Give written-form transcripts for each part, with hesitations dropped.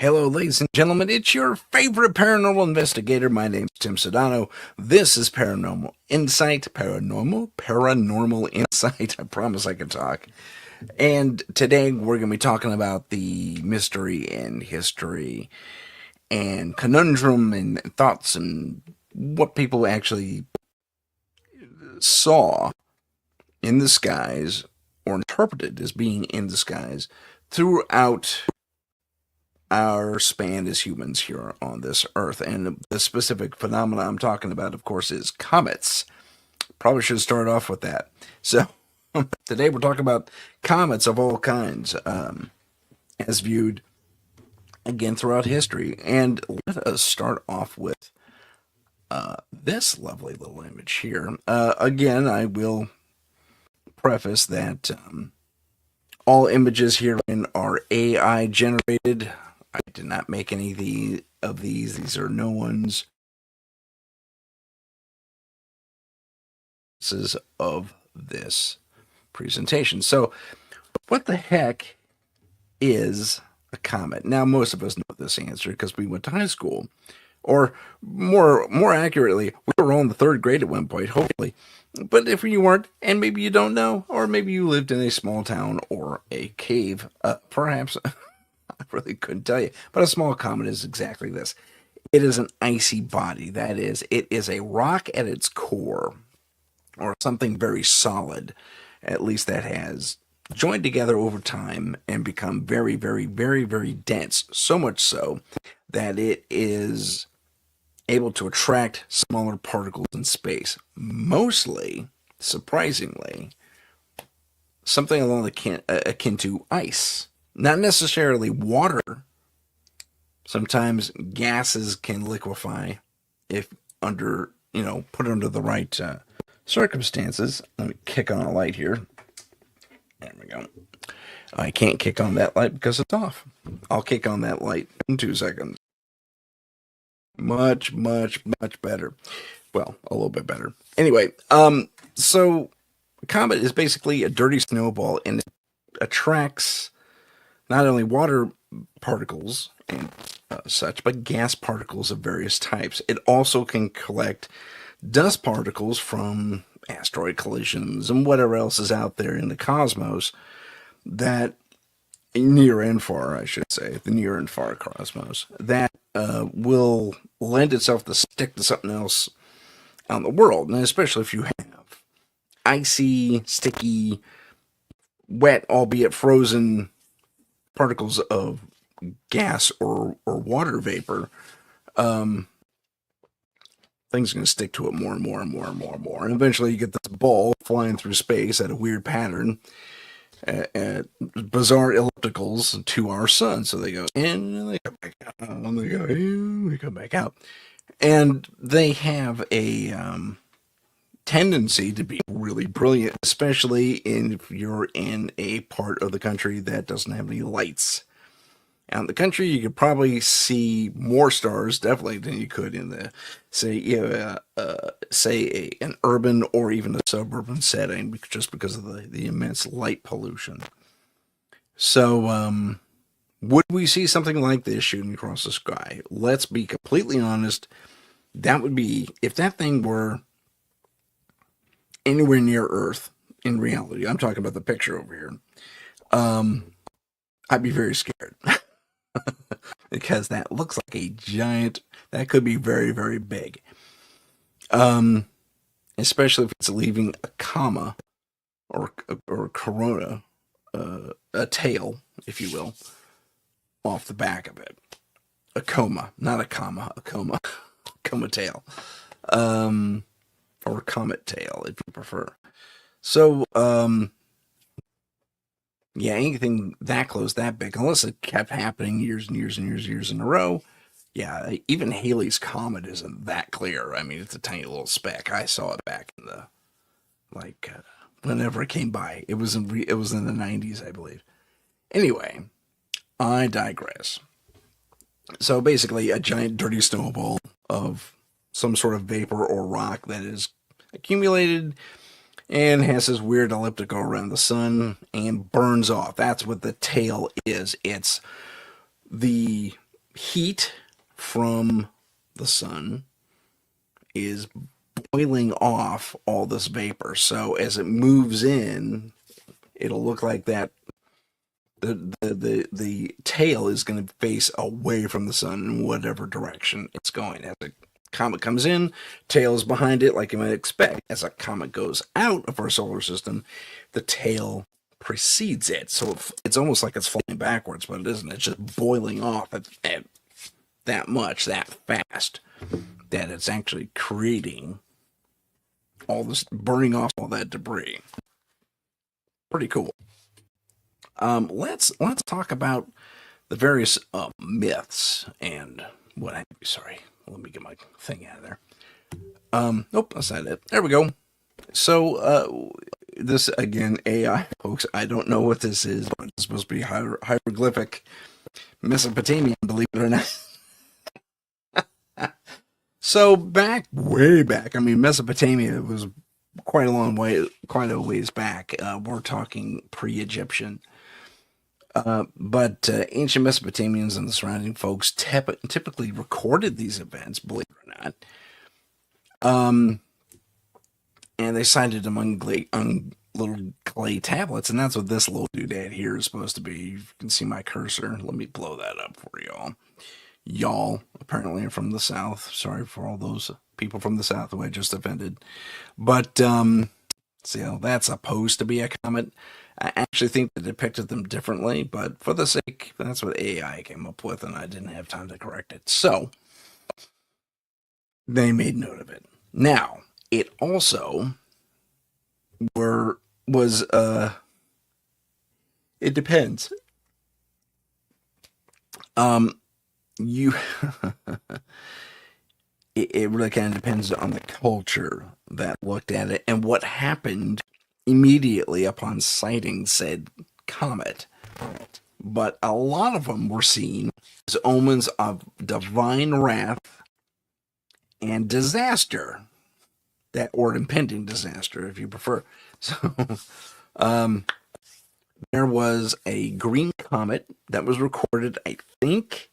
Hello, ladies and gentlemen. It's your favorite paranormal investigator. My name's Tim Sudano. This is Paranormal Insight. Paranormal Insight. I promise I can talk. And today we're going to be talking about the mystery and history and conundrum and thoughts and what people actually saw in the skies or interpreted as being in the skies throughout our span as humans here on this earth. And the specific phenomena I'm talking about, of course, is comets. Probably should start off with that. So today we're talking about comets of all kinds, as viewed again throughout history. And let us start off with this lovely little image here. Again, I will preface that all images herein are AI generated. I did not make any of these. These are no one's of this presentation. So, what the heck is a comet? Now, most of us know this answer because we went to high school, or more accurately, we were all in the third grade at one point, hopefully. But if you weren't, and maybe you don't know, or maybe you lived in a small town or a cave, perhaps. I really couldn't tell you. But a small comet is exactly this. It is an icy body. That is, it is a rock at its core, or something very solid, at least that has joined together over time and become very, very, very, very dense. So much so that it is able to attract smaller particles in space. Mostly, surprisingly, something along the akin to ice. Not necessarily water. Sometimes gases can liquefy if put under the right circumstances. Let me kick on a light here. There we go. I can't kick on that light because it's off. I'll kick on that light in 2 seconds. Much, much, much better. Well, a little bit better. Anyway, so a comet is basically a dirty snowball, and it attracts not only water particles and such, but gas particles of various types. It also can collect dust particles from asteroid collisions and whatever else is out there in the cosmos, that near and far, I should say, the near and far cosmos, that will lend itself to stick to something else out in the world. And especially if you have icy, sticky, wet, albeit frozen particles of gas or water vapor, things are going to stick to it more and more and more and more and more. And eventually you get this ball flying through space at a weird pattern, at bizarre ellipticals to our sun. So they go in and they come back out, and they go in and they come back out. And they have a tendency to be really brilliant, especially if you're in a part of the country that doesn't have any lights. Out in the country, you could probably see more stars, definitely, than you could in the, an urban or even a suburban setting, just because of the immense light pollution. So, would we see something like this shooting across the sky? Let's be completely honest. That would be, if that thing were anywhere near Earth, in reality, I'm talking about the picture over here, I'd be very scared. Because that looks like a giant, that could be very, very big. Especially if it's leaving a comma or a corona, a tail, if you will, off the back of it. A coma, not a comma, a coma. Coma tail. Or comet tail, if you prefer. So, yeah, anything that close, that big, unless it kept happening years and years and years in a row. Yeah, even Halley's Comet isn't that clear. I mean, it's a tiny little speck. I saw it back in the, whenever it came by. It was in the 90s, I believe. Anyway, I digress. So basically, a giant dirty snowball of some sort of vapor or rock that is accumulated and has this weird elliptical around the sun and burns off. That's what the tail is. It's the heat from the sun is boiling off all this vapor. So as it moves in, it'll look like that the tail is going to face away from the sun in whatever direction it's going. As a comet comes in, tail is behind it, like you might expect. As a comet goes out of our solar system, the tail precedes it. So it's almost like it's flying backwards, but it isn't. It's just boiling off at that much, that fast, that it's actually creating all this, burning off all that debris. Pretty cool. Let's talk about the various myths and what have you. Sorry, let me get my thing out of there. Nope, that's not it. There we go. So this again, AI, folks. I don't know what this is, but it's supposed to be hieroglyphic Mesopotamian, believe it or not. So way back. I mean, Mesopotamia was quite a ways back. We're talking pre-Egyptian. But ancient Mesopotamians and the surrounding folks typically recorded these events, believe it or not. And they cited them on little clay tablets, and that's what this little doodad here is supposed to be. You can see my cursor. Let me blow that up for y'all. Y'all apparently are from the South. Sorry for all those people from the South who I just offended. But so that's supposed to be a comet. I actually think they depicted them differently, but for the sake, that's what AI came up with, and I didn't have time to correct it. So they made note of it. Now, it also was it depends. You it really kind of depends on the culture that looked at it and what happened immediately upon sighting said comet. But a lot of them were seen as omens of divine wrath and disaster, that or impending disaster, if you prefer. So, there was a green comet that was recorded, I think.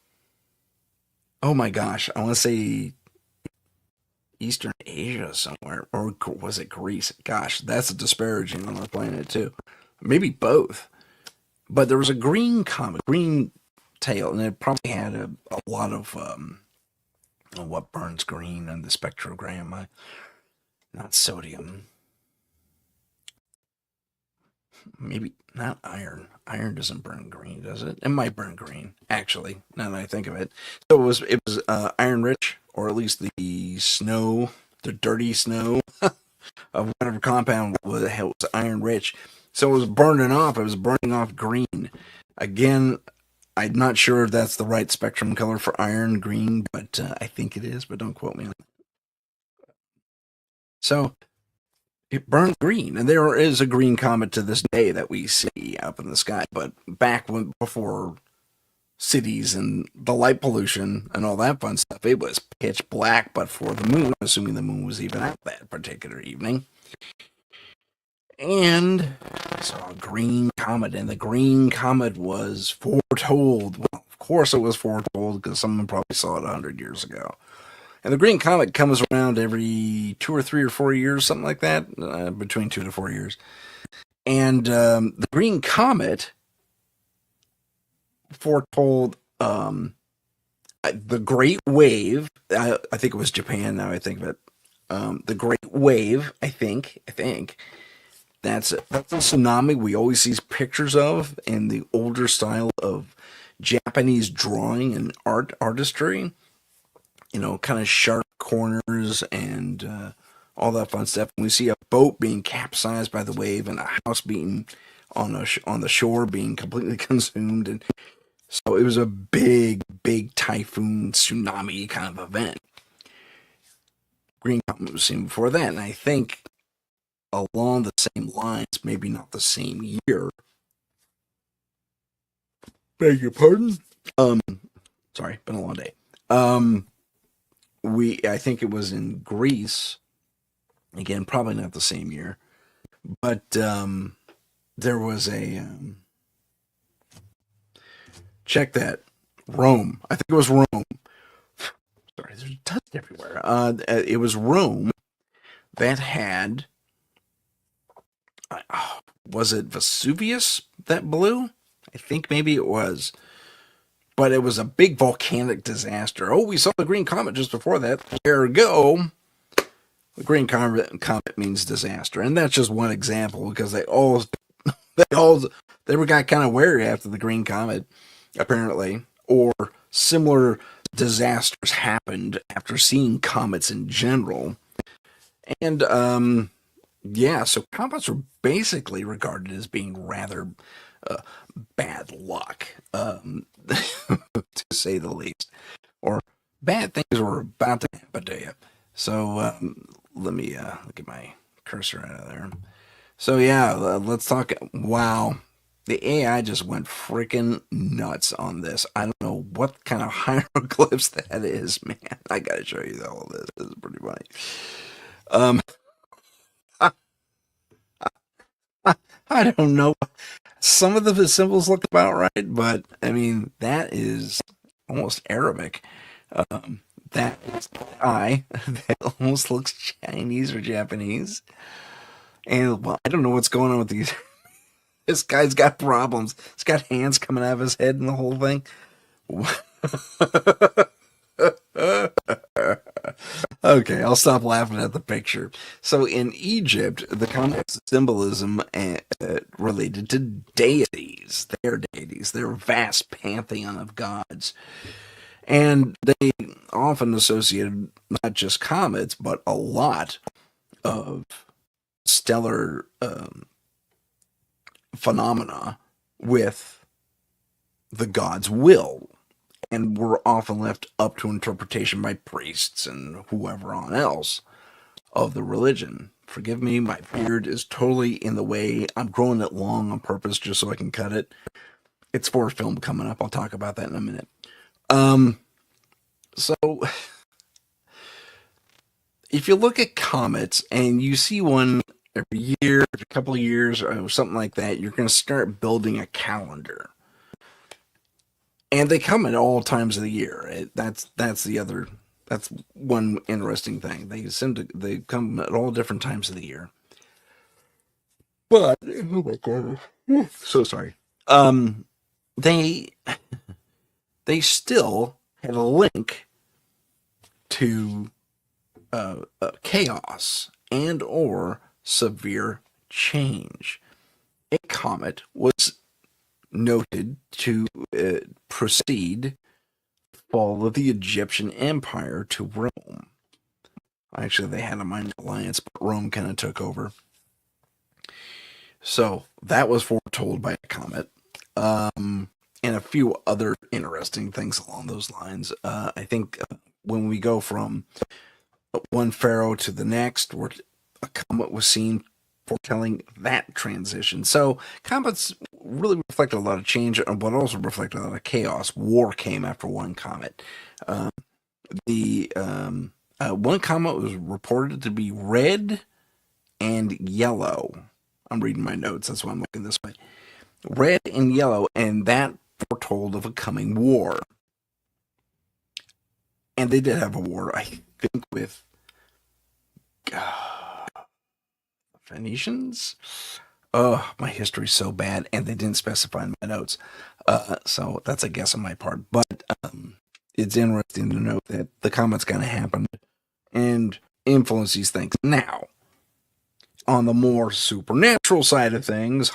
Oh my gosh, I want to say Eastern Asia somewhere, or was it Greece? Gosh, that's disparaging on our planet too. Maybe both. But there was a green comet, green tail, and it probably had a lot of what burns green on the spectrogram. Not sodium. Maybe not iron. Iron doesn't burn green, does it? It might burn green, actually. Now that I think of it. So it was iron rich, or at least the snow, the dirty snow of whatever compound was iron rich. So it was burning off. It was burning off green. Again, I'm not sure if that's the right spectrum color for iron green, but I think it is. But don't quote me on that. So it burned green, and there is a green comet to this day that we see up in the sky. But back before cities and the light pollution and all that fun stuff, it was pitch black. But for the moon, assuming the moon was even out that particular evening, and I saw a green comet, and the green comet was foretold. Well, of course, it was foretold because someone probably saw it 100 years ago. And the green comet comes around every 2 or 3 or 4 years, something like that, between 2 to 4 years. And the green comet foretold the Great Wave. I think it was Japan. Now I think of it. The Great Wave. I think. That's a tsunami we always see pictures of in the older style of Japanese drawing and artistry. Kind of sharp corners and all that fun stuff. And we see a boat being capsized by the wave and a house being on the shore being completely consumed. And so it was a big typhoon tsunami kind of event. Green Comet was seen before that, and I think along the same lines, maybe not the same year. Beg your pardon? Um, Sorry, been a long day. I think it was in Greece. Again, probably not the same year, but there was a check that Rome. I think it was Rome. Sorry, there's dust everywhere. It was Rome that had. Was it Vesuvius that blew? I think maybe it was. But it was a big volcanic disaster. Oh, we saw the green comet just before that. There we go. The green comet means disaster, and that's just one example because they all they were got kind of wary after the green comet, apparently, or similar disasters happened after seeing comets in general, and yeah, so comets were basically regarded as being rather uh, bad luck, to say the least, or bad things were about to happen to you. So let me get my cursor out of there. So yeah, let's talk. Wow, the AI just went freaking nuts on this. I don't know what kind of hieroglyphs that is, man. I gotta show you all of this. This is pretty funny. Um, I don't know. Some of the symbols look about right, but I mean that is almost Arabic. Um, that is I that almost looks Chinese or Japanese. And well, I don't know what's going on with these. This guy's got problems. He's got hands coming out of his head and the whole thing. Okay, I'll stop laughing at the picture. So in Egypt, the comet symbolism related to deities, their vast pantheon of gods. And they often associated not just comets, but a lot of stellar phenomena with the god's will, and were often left up to interpretation by priests and whoever on else of the religion. Forgive me, my beard is totally in the way. I'm growing it long on purpose just so I can cut it. It's for a film coming up. I'll talk about that in a minute. Um, so if you look at comets and you see one every year, every couple of years, or something like that, you're going to start building a calendar. And they come at all times of the year. That's the other. That's one interesting thing. They come at all different times of the year. But oh my god, so sorry. Um, they they still had a link to chaos and or severe change. A comet was noted to precede the fall of the Egyptian Empire to Rome. Actually, they had a minor alliance, but Rome kind of took over. So that was foretold by a comet. And a few other interesting things along those lines. I think when we go from one pharaoh to the next, where a comet was seen foretelling that transition. So comets really reflect a lot of change, but also reflect a lot of chaos. War came after one comet. Uh, the one comet was reported to be red and yellow. I'm reading my notes, that's why I'm looking this way. Red and yellow, and that foretold of a coming war. And they did have a war, I think, with Phoenicians. Oh, my history's so bad, and they didn't specify in my notes. So that's a guess on my part. But it's interesting to note that the comet's going to happen and influence these things. Now, on the more supernatural side of things,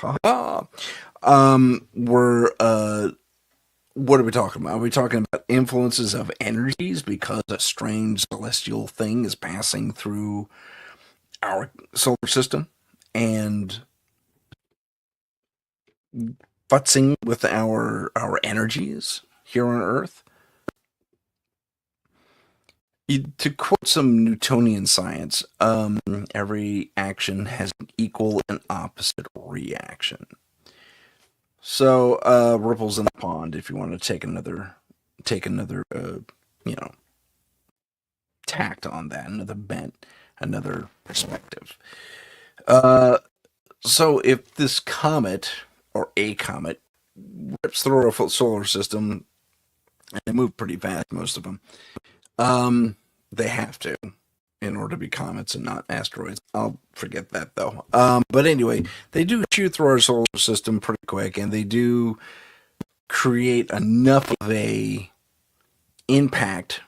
we're what are we talking about? Are we talking about influences of energies because a strange celestial thing is passing through our solar system and futzing with our energies here on Earth? To quote some Newtonian science, every action has an equal and opposite reaction. So ripples in the pond. If you want to take another, you know, tact on that, another bent, another perspective. Uh, so if this comet or a comet rips through our solar system And they move pretty fast, most of them. They have to in order to be comets and not asteroids. I'll forget that though. But anyway, they do shoot through our solar system pretty quick, and they do create enough of a impact,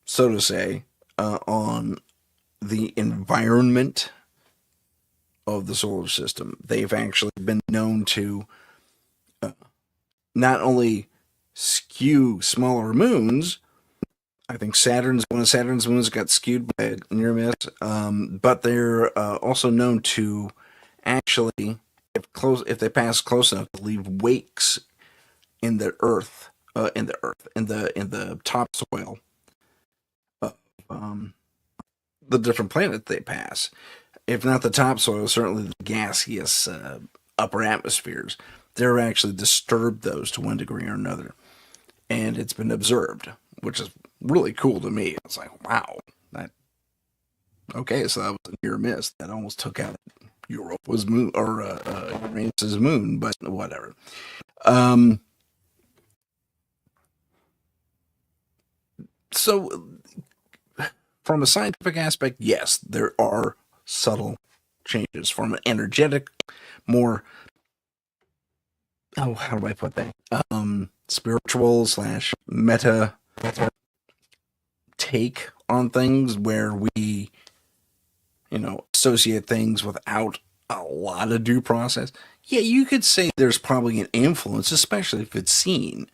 so to say, on the environment of the solar system. They've actually been known to not only skew smaller moons. I think one of Saturn's moons got skewed by a near miss, but they're also known to actually, if they pass close enough, to leave wakes in the earth, in the topsoil of the different planets they pass. If not the topsoil, certainly the gaseous upper atmospheres. They're actually disturbed those to one degree or another, and it's been observed, which is really cool to me. It's like, wow, that okay. So that was a near miss. That almost took out Europa's moon or Uranus's moon, but whatever. Um, so, from a scientific aspect, yes, there are subtle changes. From an energetic, more how do I put that? Spiritual slash meta take on things where we, associate things without a lot of due process. Yeah, you could say there's probably an influence, especially if it's seen,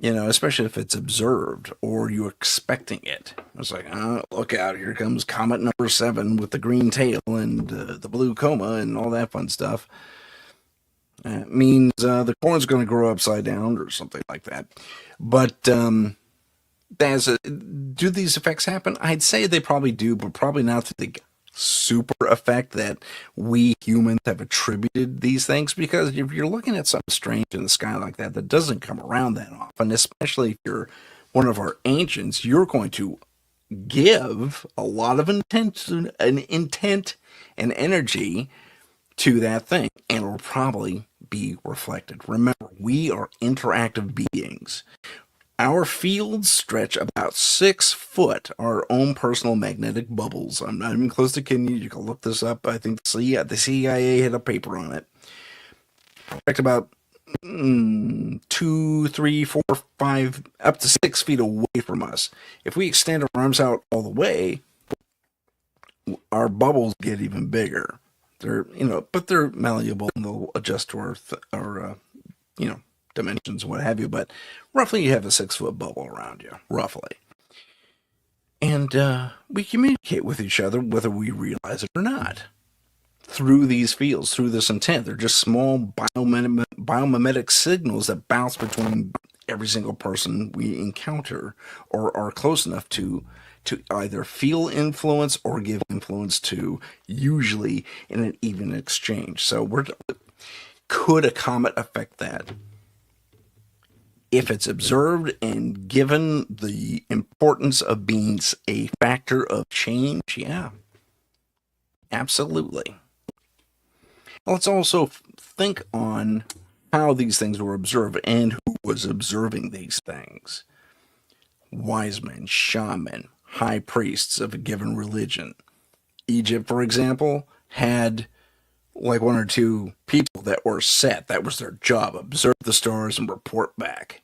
especially if it's observed or you're expecting it. It's like, look out, here comes comet number 7 with the green tail and the blue coma and all that fun stuff. It means the corn's going to grow upside down or something like that. But do these effects happen? I'd say they probably do, but probably not to the super effect that we humans have attributed these things. Because if you're looking at something strange in the sky like that, that doesn't come around that often, especially if you're one of our ancients, you're going to give a lot of intent and energy to that thing, and it will probably be reflected. Remember, we are interactive beings. Our fields stretch about 6 foot, our own personal magnetic bubbles. I'm not even close to kidding you. You can look this up. I think the CIA had a paper on it. Stretch about 2, 3, 4, 5, up to 6 feet away from us. If we extend our arms out all the way, our bubbles get even bigger. But they're malleable and they'll adjust to our dimensions, what have you. But roughly, you have a 6-foot bubble around you, roughly. And we communicate with each other, whether we realize it or not, through these fields, through this intent. They're just small biomimetic signals that bounce between every single person we encounter or are close enough to either feel influence or give influence to, usually in an even exchange. So could a comet affect that? If it's observed and given the importance of being a factor of change, yeah, absolutely. Let's also think on how these things were observed and who was observing these things. Wise men, shaman, high priests of a given religion. Egypt, for example, had like 1 or 2 people that were set. That was their job: observe the stars and report back.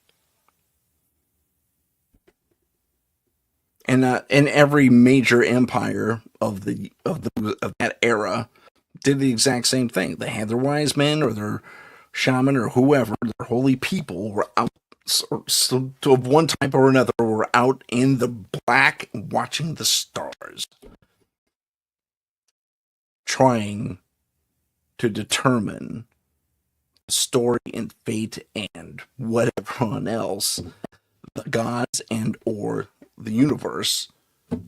And every major empire of that era did the exact same thing. They had their wise men or their shaman or whoever, their holy people were out of one type or another, were out in the black watching the stars, trying to determine story and fate and whatever else the gods and or the universe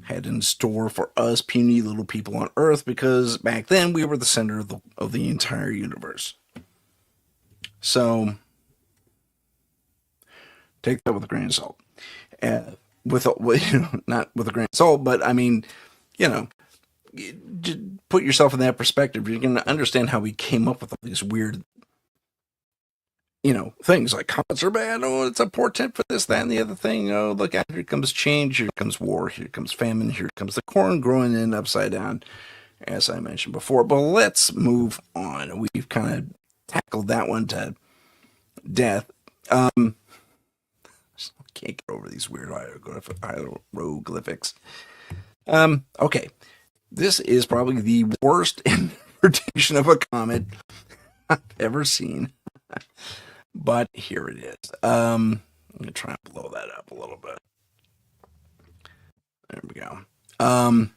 had in store for us puny little people on Earth, because back then we were the center of the entire universe. So take that with a grain of salt. Not with a grain of salt, but I mean, put yourself in that perspective. You're going to understand how we came up with all these weird things like comets are bad. Oh, it's a portent for this, that, and the other thing. Oh, look out, here comes change, here comes war, here comes famine, here comes the corn growing in upside down, as I mentioned before. But let's move on. We've kind of tackled that one to death. Can't get over these weird hieroglyphics. Okay. This is probably the worst interpretation of a comet I've ever seen. But here it is. I'm going to try and blow that up a little bit. There we go. I'm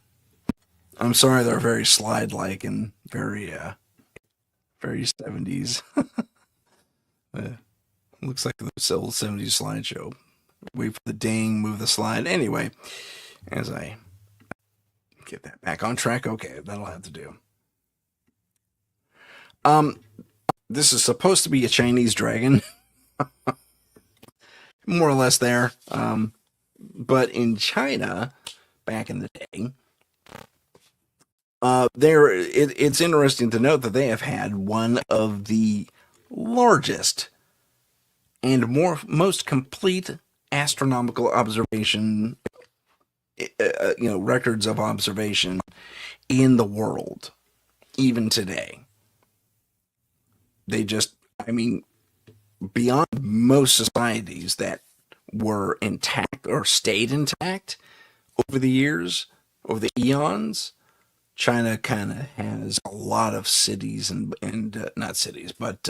sorry they're very slide-like and very 70s. Looks like the old 70s slideshow. Wait for the ding, move the slide. Anyway, as I get that back on track, okay, that'll have to do. This is supposed to be a Chinese dragon. More or less there. But in China, back in the day, it's interesting to note that they have had one of the largest and most complete astronomical observation, records of observation in the world, even today. They beyond most societies that were intact or stayed intact over the years, over the eons, China kind of has a lot of cities and not cities, but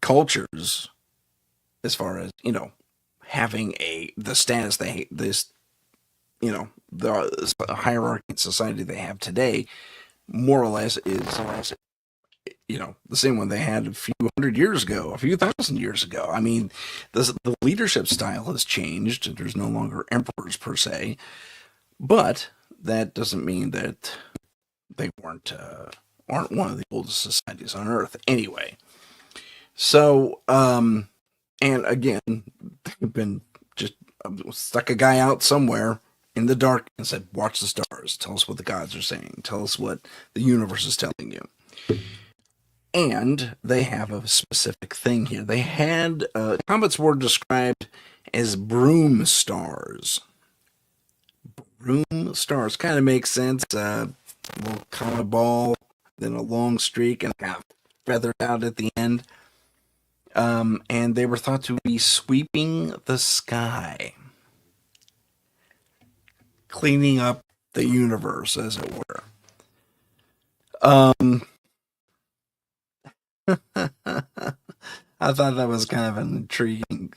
cultures, as far as having the status the hierarchy in society they have today, more or less is the same one they had a few hundred years ago, a few thousand years ago. I mean, the leadership style has changed. There's no longer emperors per se, but that doesn't mean that they aren't one of the oldest societies on Earth. Anyway, so and again, they've been just stuck a guy out somewhere in the dark and said, "Watch the stars. Tell us what the gods are saying. Tell us what the universe is telling you." And they have a specific thing here. They had comets were described as broom stars. Broom stars kind of makes sense. A little comet ball, then a long streak, and kind of feathered out at the end. And they were thought to be sweeping the sky, cleaning up the universe, as it were. I thought that was kind of an intriguing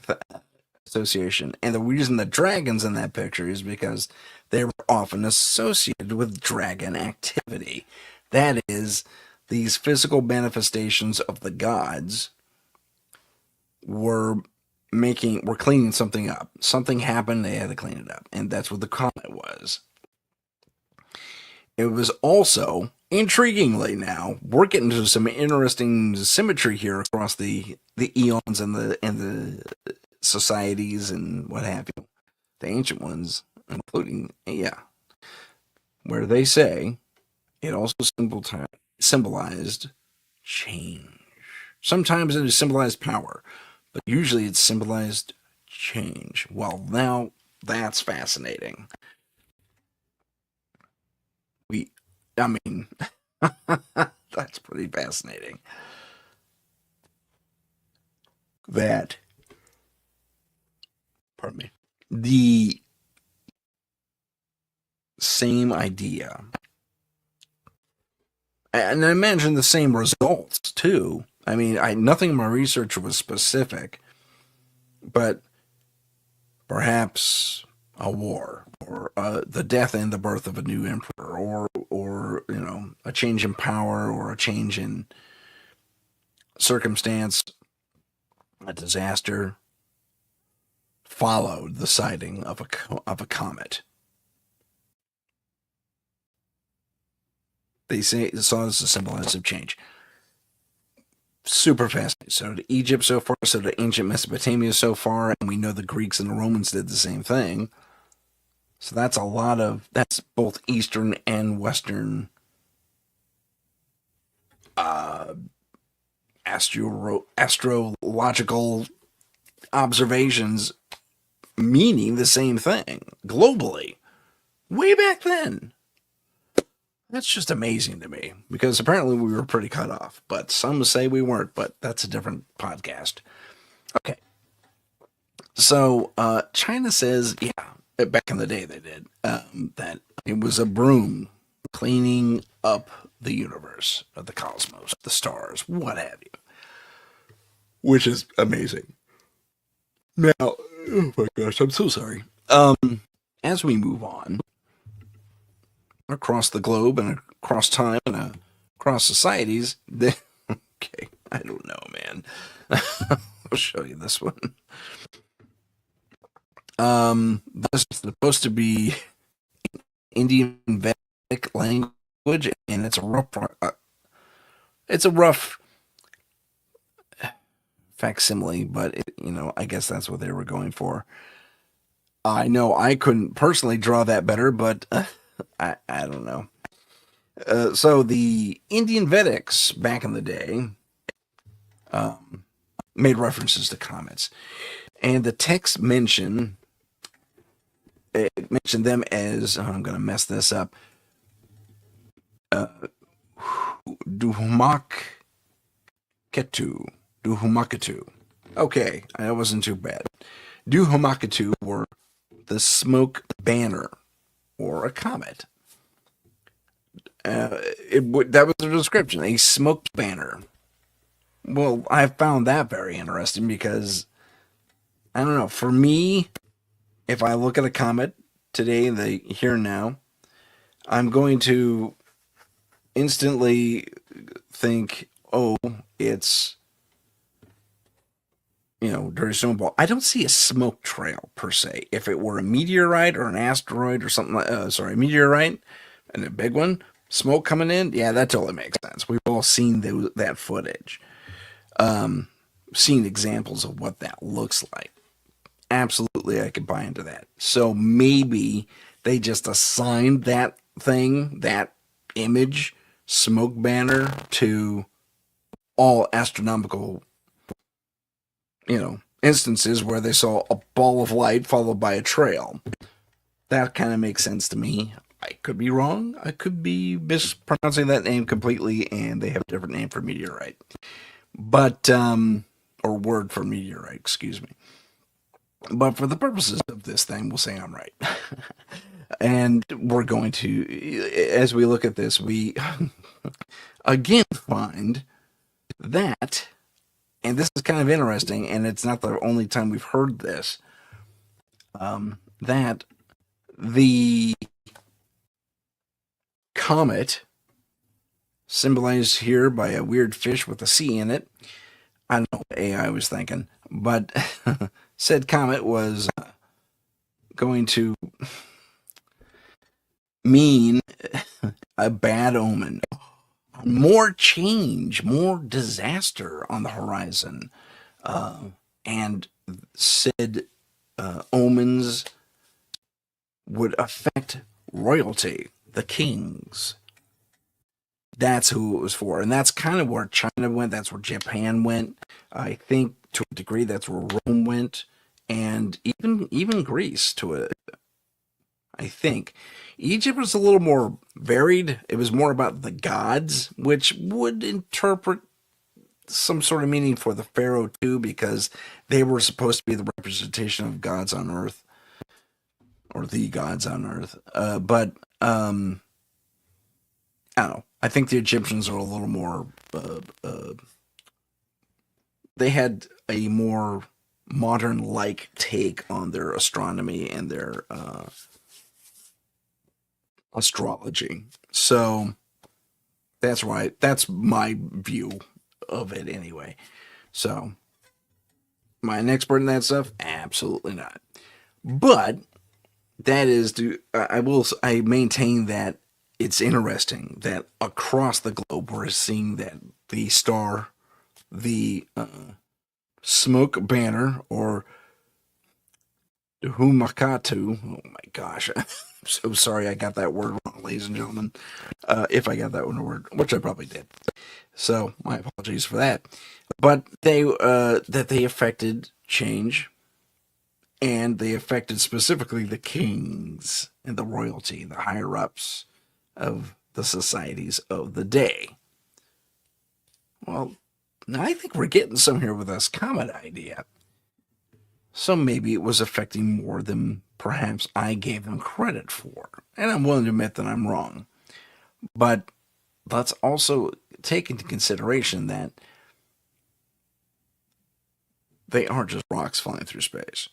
association. And the reason the dragon's in that picture is because they were often associated with dragon activity. That is, these physical manifestations of the gods were cleaning something up. Something happened, they had to clean it up. And that's what the comet was. It was also, intriguingly now, we're getting to some interesting symmetry here across the eons and the societies and what have you. The ancient ones, including, where they say it also symbolized change. Sometimes it symbolized power, but usually it symbolized change. Well, now that's fascinating. That's pretty fascinating. That, pardon me, the same idea, and I imagine the same results too. Nothing in my research was specific, but perhaps a war, or the death and the birth of a new emperor, or a change in power, or a change in circumstance, a disaster followed the sighting of a comet. They say it saw as a symbolize of change. Super fascinating. So to Egypt so far, so to ancient Mesopotamia so far, and we know the Greeks and the Romans did the same thing. So that's both Eastern and Western astrological observations meaning the same thing globally way back then. That's just amazing to me because apparently we were pretty cut off, but some say we weren't, but that's a different podcast. Okay. So China says, yeah, back in the day they did, that it was a broom cleaning up the universe, the cosmos, the stars, what have you, which is amazing. Now, oh my gosh, I'm so sorry. As we move on across the globe and across time and across societies, okay, I don't know, man. I'll show you this one. This is supposed to be Indian Vedic language, and it's a rough facsimile, but I guess that's what they were going for. I know I couldn't personally draw that better, but I don't know. So the Indian Vedics back in the day made references to comets, and the text mentioned them as I'm going to mess this up. Duhumaketu. Duhumaketu. Okay, that wasn't too bad. Duhumaketu were the smoke banner or a comet. That was the description, a smoke banner. Well, I found that very interesting because I don't know. For me, if I look at a comet today, the here and now, I'm going to instantly think, oh, it's dirty snowball. I don't see a smoke trail per se. If it were a meteorite or an asteroid or something like, a meteorite and a big one, smoke coming in, yeah, that totally makes sense. We've all seen that footage, seen examples of what that looks like. Absolutely, I could buy into that. So maybe they just assigned that thing, that image, smoke banner, to all astronomical, instances where they saw a ball of light followed by a trail. That kind of makes sense to me. I could be wrong. I could be mispronouncing that name completely, and they have a different name for meteorite. But, or word for meteorite, excuse me. But for the purposes of this thing, we'll say I'm right. And we're going to, as we look at this, we again find that, and this is kind of interesting, and it's not the only time we've heard this, that the comet, symbolized here by a weird fish with a C in it, I don't know what AI was thinking, but said comet was going to mean a bad omen. More change, more disaster on the horizon. And said omens would affect royalty, the kings. That's who it was for. And that's kind of where China went. That's where Japan went. I think to a degree that's where Rome went. And even Greece to a, I think. Egypt was a little more varied. It was more about the gods, which would interpret some sort of meaning for the pharaoh too, because they were supposed to be the representation of gods on earth, or the gods on earth. But I don't know. I think the Egyptians are a little more. They had a more modern-like take on their astronomy and their astrology. So that's right. That's my view of it anyway. So, am I an expert in that stuff? Absolutely not. But that is I maintain that it's interesting that across the globe we're seeing that the star, the smoke banner, or Humakatu. Oh my gosh. So sorry I got that word wrong, ladies and gentlemen. If I got that one word, which I probably did. So my apologies for that. But they affected change, and they affected specifically the kings and the royalty, the higher ups of the societies of the day. Well, now I think we're getting some here with this comet idea. So maybe it was affecting more than perhaps I gave them credit for. And I'm willing to admit that I'm wrong. But let's also take into consideration that they aren't just rocks flying through space.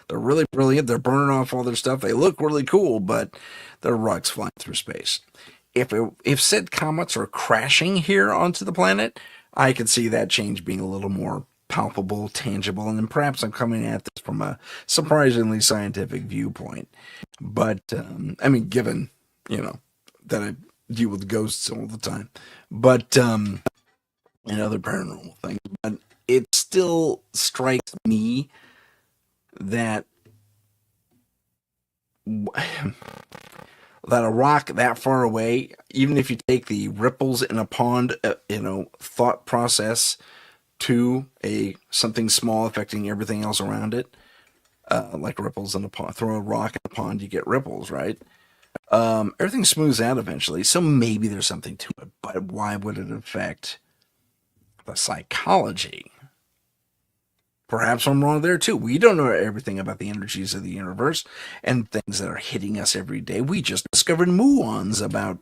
They're really brilliant. They're burning off all their stuff. They look really cool, but they're rocks flying through space. If said comets are crashing here onto the planet, I could see that change being a little more palpable, tangible, and then perhaps I'm coming at this from a surprisingly scientific viewpoint. But I mean, given that I deal with ghosts all the time, but and other paranormal things, but it still strikes me that that a rock that far away, even if you take the ripples in a pond, thought process to a something small affecting everything else around it, like ripples in a pond. Throw a rock in a pond, you get ripples, right? Everything smooths out eventually, so maybe there's something to it. But why would it affect the psychology? Perhaps I'm wrong there too. We don't know everything about the energies of the universe and things that are hitting us every day. We just discovered muons about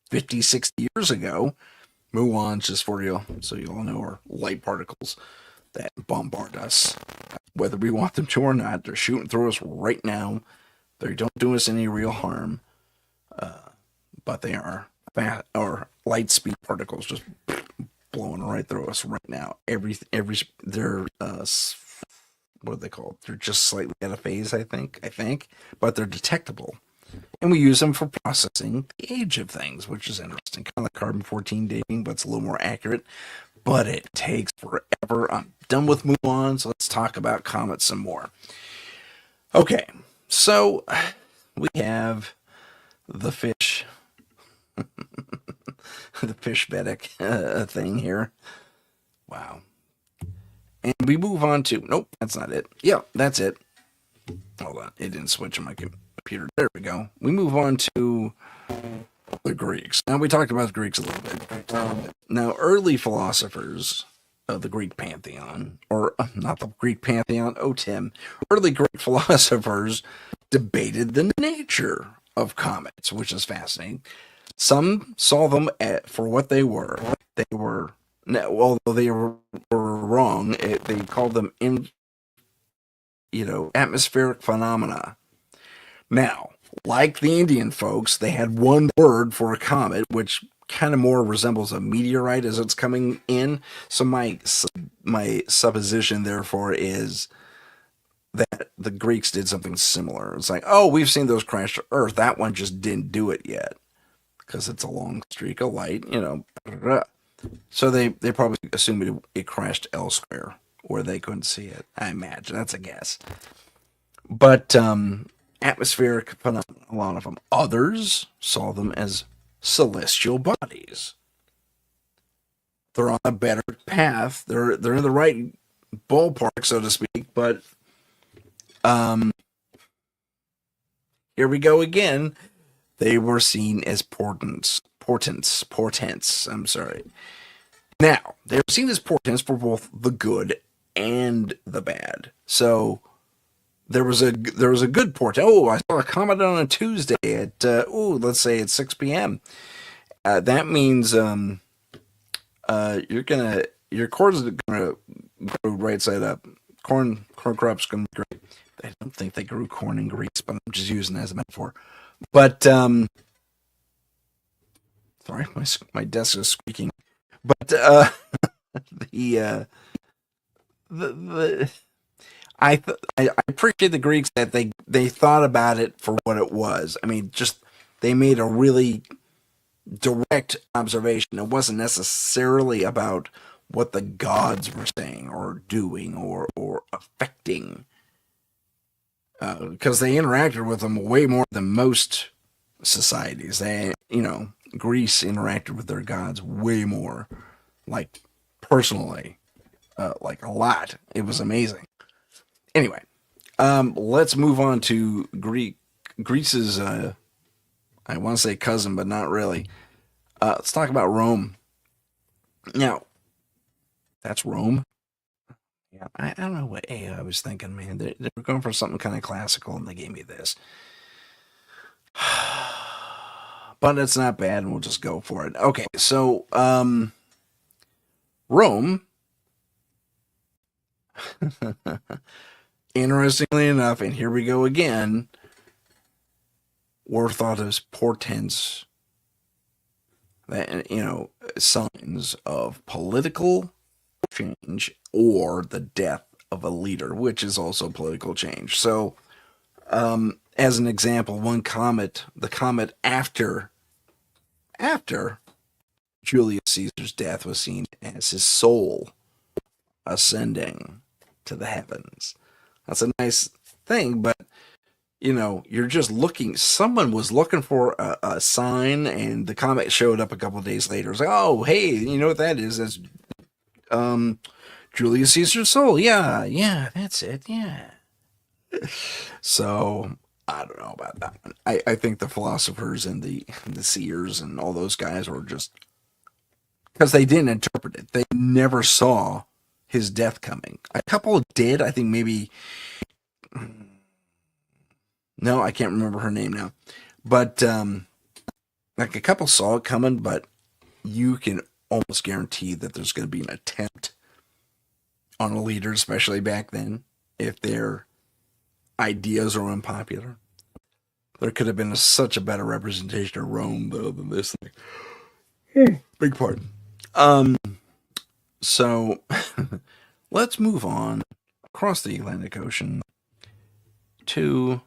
50, 60 years ago. Muons, just for you, so you all know, are light particles that bombard us, whether we want them to or not. They're shooting through us right now. They don't do us any real harm, but they are or light speed particles just blowing right through us right now. They're what are they called? They're just slightly out of phase, I think, but they're detectable, and we use them for processing the age of things, which is interesting. Kind of like carbon-14 dating, but it's a little more accurate. But it takes forever. I'm done with muons. Let's talk about comets some more. Okay, so we have the fish, the fish Vedic thing here. Wow. And we move on to, nope, that's not it. Yeah, that's it. Hold on, it didn't switch on my computer. There we go. We move on to the Greeks. Now, we talked about the Greeks a little bit. Now, early philosophers of the Greek pantheon, or not the Greek pantheon, Tim, early Greek philosophers debated the nature of comets, which is fascinating. Some saw them for what they were. Although they were wrong, they called them atmospheric phenomena. Now, like the Indian folks, they had one word for a comet, which kind of more resembles a meteorite as it's coming in. So my supposition, therefore, is that the Greeks did something similar. It's like, oh, we've seen those crash to Earth. That one just didn't do it yet because it's a long streak of light, So they probably assumed it crashed elsewhere where they couldn't see it. I imagine. That's a guess. But atmospheric phenomena, a lot of them. Others saw them as celestial bodies. They're on a better path. They're in the right ballpark, so to speak. But here we go again. They were seen as portents. I'm sorry. Now, they were seen as portents for both the good and the bad. So there was a good portent. Oh, I saw a comet on a Tuesday at let's say at 6 p.m. That means your corn is gonna grow right side up. Corn crop's gonna be great. I don't think they grew corn in Greece, but I'm just using it as a metaphor. But sorry, my desk is squeaking. But I appreciate the Greeks that they thought about it for what it was. I mean, just they made a really direct observation. It wasn't necessarily about what the gods were saying or doing or affecting. because they interacted with them way more than most societies. Greece interacted with their gods way more, like personally, like a lot. It was amazing. Anyway, let's move on to Greece's. I want to say cousin, but not really. Let's talk about Rome. Now, that's Rome. Yeah, I don't know what I was thinking, man. They were going for something kind of classical, and they gave me this. But it's not bad, and we'll just go for it. Okay, so Rome, interestingly enough, and here we go again, were thought as portents, that signs of political change or the death of a leader, which is also political change. So, as an example, the comet after Julius Caesar's death was seen as his soul ascending to the heavens. That's a nice thing, but you're just looking. Someone was looking for a sign, and the comet showed up a couple of days later. It's like, oh, hey, you know what that is? That's Julius Caesar's soul. Yeah, that's it. Yeah. So I don't know about that one. I think the philosophers and the seers and all those guys were just because they didn't interpret it. They never saw his death coming. A couple did. I think maybe. No, I can't remember her name now. But like a couple saw it coming, but you can almost guarantee that there's going to be an attempt on a leader, especially back then, if their ideas are unpopular. There could have been such a better representation of Rome, though, than this thing. Big pardon. So let's move on across the Atlantic Ocean to.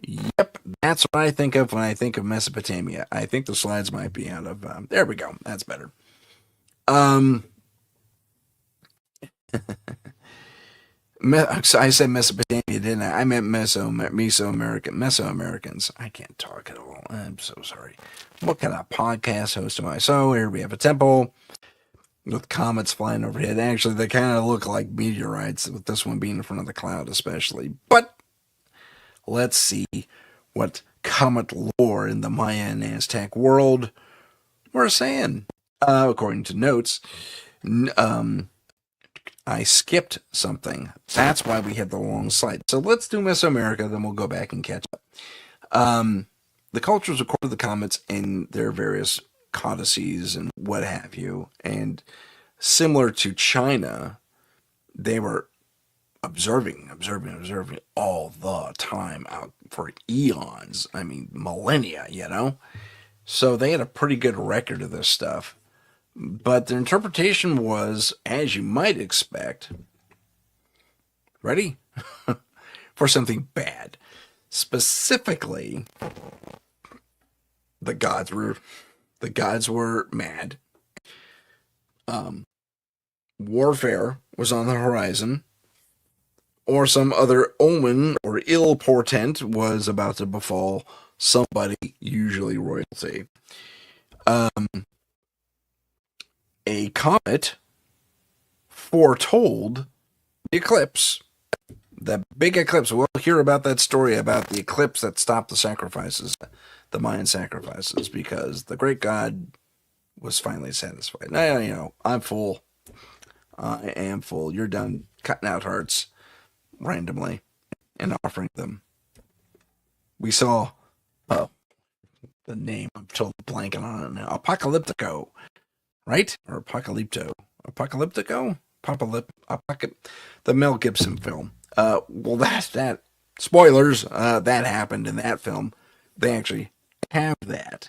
Yep, that's what I think of when I think of Mesopotamia. I think the slides might be out of. There we go. That's better. I said Mesopotamia, didn't I? I meant Mesoamericans. I can't talk at all. I'm so sorry. What kind of podcast host am I? So here we have a temple with comets flying overhead. Actually, they kind of look like meteorites, with this one being in front of the cloud, especially. But let's see what comet lore in the Maya and Aztec world were saying. According to notes, I skipped something. That's why we had the long slide. So let's do Mesoamerica, then we'll go back and catch up. The cultures recorded the comets in their various codices and what have you. And similar to China, they were observing all the time out for eons. I mean, millennia, So they had a pretty good record of this stuff. But their interpretation was, as you might expect, ready? For something bad. Specifically, the gods were mad. Warfare was on the horizon, or some other omen or ill portent was about to befall somebody, usually royalty. A comet foretold the eclipse, the big eclipse. We'll hear about that story about the eclipse that stopped the sacrifices, the Mayan sacrifices, because the great god was finally satisfied. Now, I'm full. I am full. You're done cutting out hearts randomly and offering them. We saw, the name, I'm totally blanking on it now, Apocalyptico. Right? Or Apocalypto. Apocalyptico? The Mel Gibson film. Well, that. Spoilers, that happened in that film. They actually have that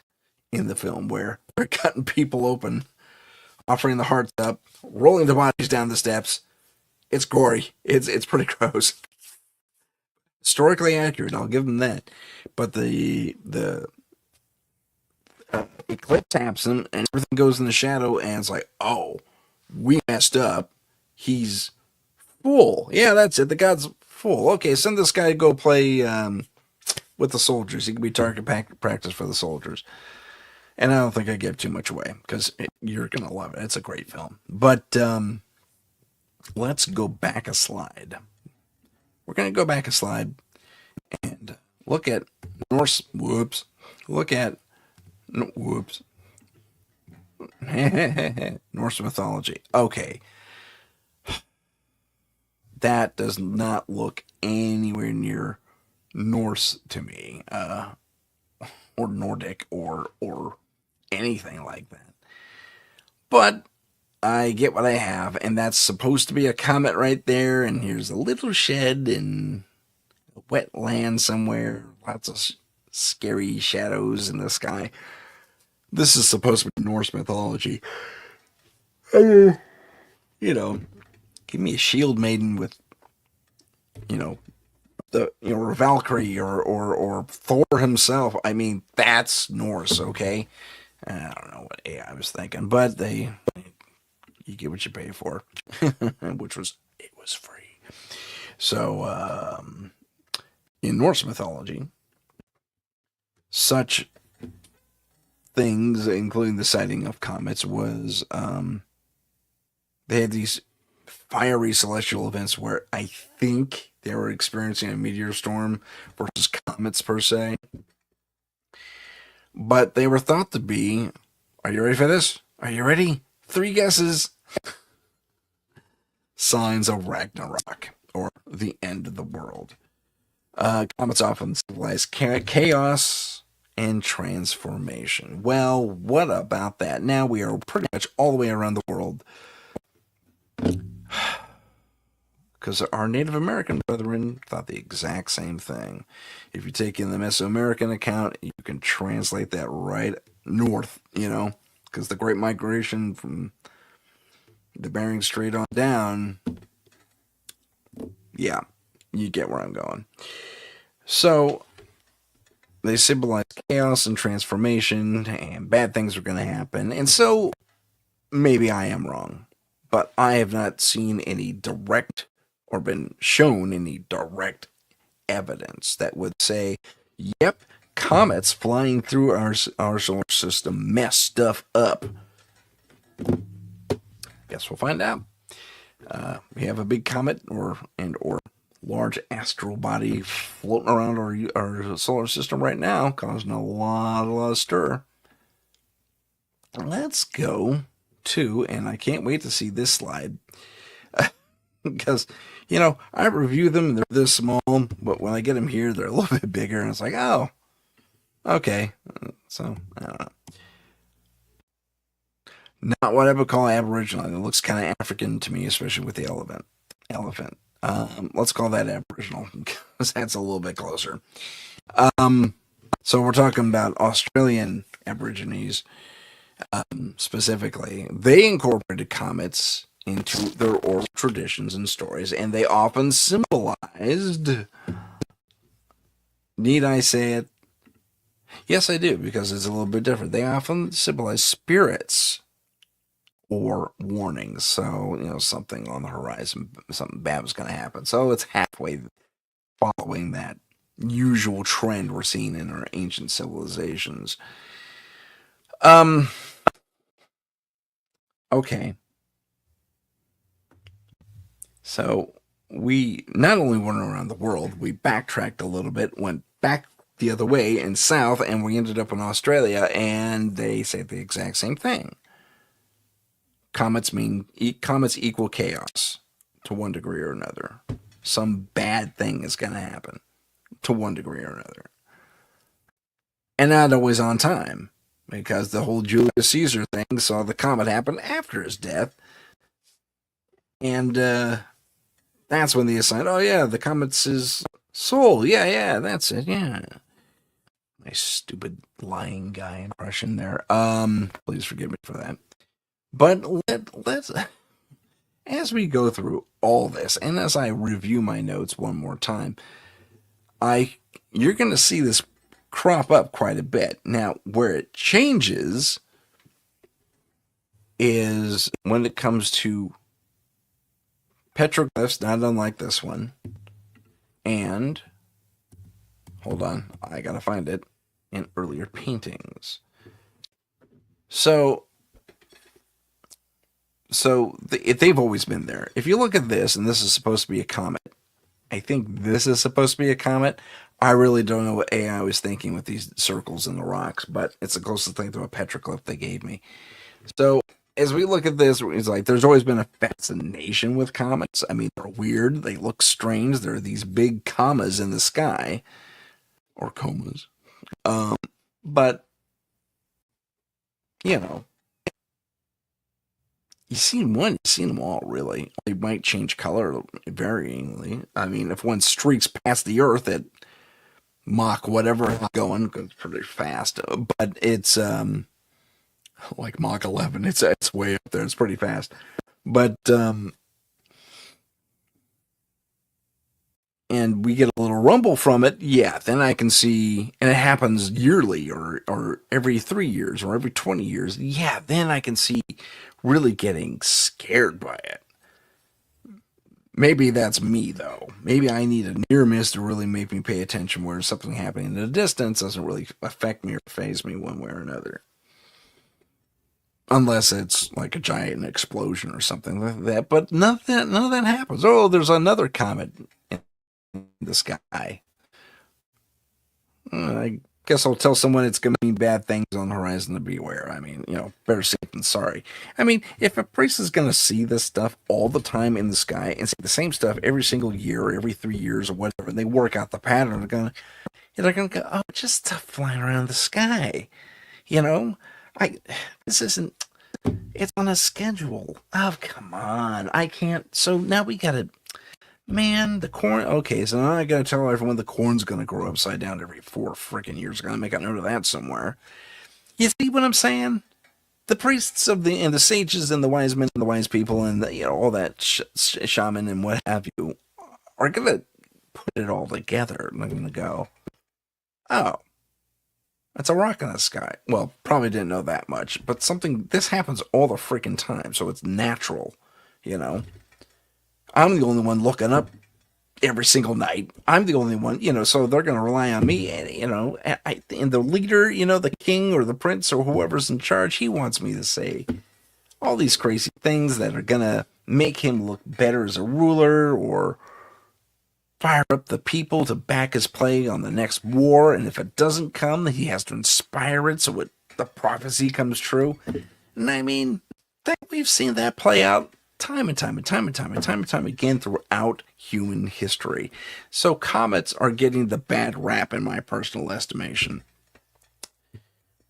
in the film where they're cutting people open, offering the hearts up, rolling the bodies down the steps. It's gory. It's pretty gross. Historically accurate, I'll give them that. But the eclipse happens and everything goes in the shadow, and it's like, oh, we messed up. He's full. Yeah, that's it. The god's full. Okay, send this guy to go play with the soldiers. He can be target practice for the soldiers. And I don't think I give too much away because you're going to love it. It's a great film. But let's go back a slide. We're going to go back a slide and look at Norse. Whoops. Look at. Whoops. Norse mythology. Okay. That does not look anywhere near Norse to me, or Nordic, or anything like that. But I get what I have, and that's supposed to be a comet right there, and here's a little shed in a wet land somewhere, lots of scary shadows in the sky. This is supposed to be Norse mythology. You know, give me a shield maiden with, or Valkyrie or Thor himself. I mean, that's Norse, okay? I don't know what AI was thinking, but you get what you pay for, which was, it was free. So, in Norse mythology, such things, including the sighting of comets, was, they had these fiery celestial events where I think they were experiencing a meteor storm versus comets per se. But they were thought to be, are you ready for this? Are you ready? 3 guesses. Signs of Ragnarok, or the end of the world. Comets often symbolize chaos and transformation. Well, what about that? Now we are pretty much all the way around the world, because our Native American brethren thought the exact same thing. If you take in the Mesoamerican account, you can translate that right north, because the Great Migration from the Bering Strait on down, yeah, you get where I'm going. So, they symbolize chaos and transformation, and bad things are going to happen. And so, maybe I am wrong, but I have not seen any direct or been shown any direct evidence that would say, yep, comets flying through our solar system mess stuff up. Guess we'll find out. We have a big comet or large astral body floating around our solar system right now, causing a lot of stir. Let's go to, and I can't wait to see this slide, because, I review them, they're this small, but when I get them here, they're a little bit bigger, and it's like, oh, okay. So, I don't know. Not what I would call Aboriginal. It looks kind of African to me, especially with the elephant. Let's call that Aboriginal, because that's a little bit closer. So we're talking about Australian Aborigines, specifically. They incorporated comets into their oral traditions and stories, and they often symbolized, need I say it? Yes, I do, because it's a little bit different. They often symbolize spirits or warnings. So, something on the horizon, something bad was going to happen. So it's halfway following that usual trend we're seeing in our ancient civilizations. Okay. So we not only went around the world, we backtracked a little bit, went back the other way and south, and we ended up in Australia, and they say the exact same thing. Comets equal chaos to one degree or another. Some bad thing is going to happen to one degree or another. And not always on time, because the whole Julius Caesar thing saw the comet happen after his death. And that's when they assigned, oh yeah, the comet's his soul. Yeah, that's it, yeah. My stupid lying guy impression there. Please forgive me for that. But let's, as we go through all this, and as I review my notes one more time, you're going to see this crop up quite a bit. Now, where it changes is when it comes to petroglyphs, not unlike this one, And hold on, I gotta find it in earlier paintings. So they've always been there. If you look at this, and this is supposed to be a comet, I think this is supposed to be a comet. I really don't know what AI was thinking with these circles in the rocks, but it's the closest thing to a petroglyph they gave me. So as we look at this, it's like there's always been a fascination with comets. I mean, they're weird. They look strange. There are these big commas in the sky, or comas. But, you know, you've seen one, you've seen them all, really. They might change color varyingly. I mean, if one streaks past the Earth at Mach whatever it's going, goes pretty fast. But it's like Mach 11. It's way up there. It's pretty fast. But and we get a little rumble from it, yeah, then I can see, and it happens yearly or every 3 years or every 20 years, yeah, then I can see really getting scared by it. Maybe that's me, though. Maybe I need a near miss to really make me pay attention where something happening in the distance doesn't really affect me or phase me one way or another. Unless it's like a giant explosion or something like that. But none of that happens. Oh, there's another comet in the sky. I guess I'll tell someone it's going to mean bad things on the horizon to beware. I mean, better safe than sorry. I mean, if a priest is going to see this stuff all the time in the sky and see the same stuff every single year or every 3 years or whatever, and they work out the pattern, they're going to go, oh, just stuff flying around the sky. You know, this isn't, it's on a schedule. Oh, come on. I can't. So now we got to, man, the corn. Okay, so now I got to tell everyone the corn's going to grow upside down every 4 freaking years. I'm going to make a note of that somewhere. You see what I'm saying? The priests and the sages and the wise men and the wise people and all that shaman and what have you are going to put it all together. And they're going to go, oh, that's a rock in the sky. Well, probably didn't know that much, but this happens all the freaking time, so it's natural, I'm the only one looking up every single night. I'm the only one, so they're going to rely on me, and the leader, the king or the prince or whoever's in charge, he wants me to say all these crazy things that are going to make him look better as a ruler or fire up the people to back his play on the next war, and if it doesn't come, he has to inspire it so the prophecy comes true. And I mean, we've seen that play out time and time again throughout human history. So comets are getting the bad rap in my personal estimation.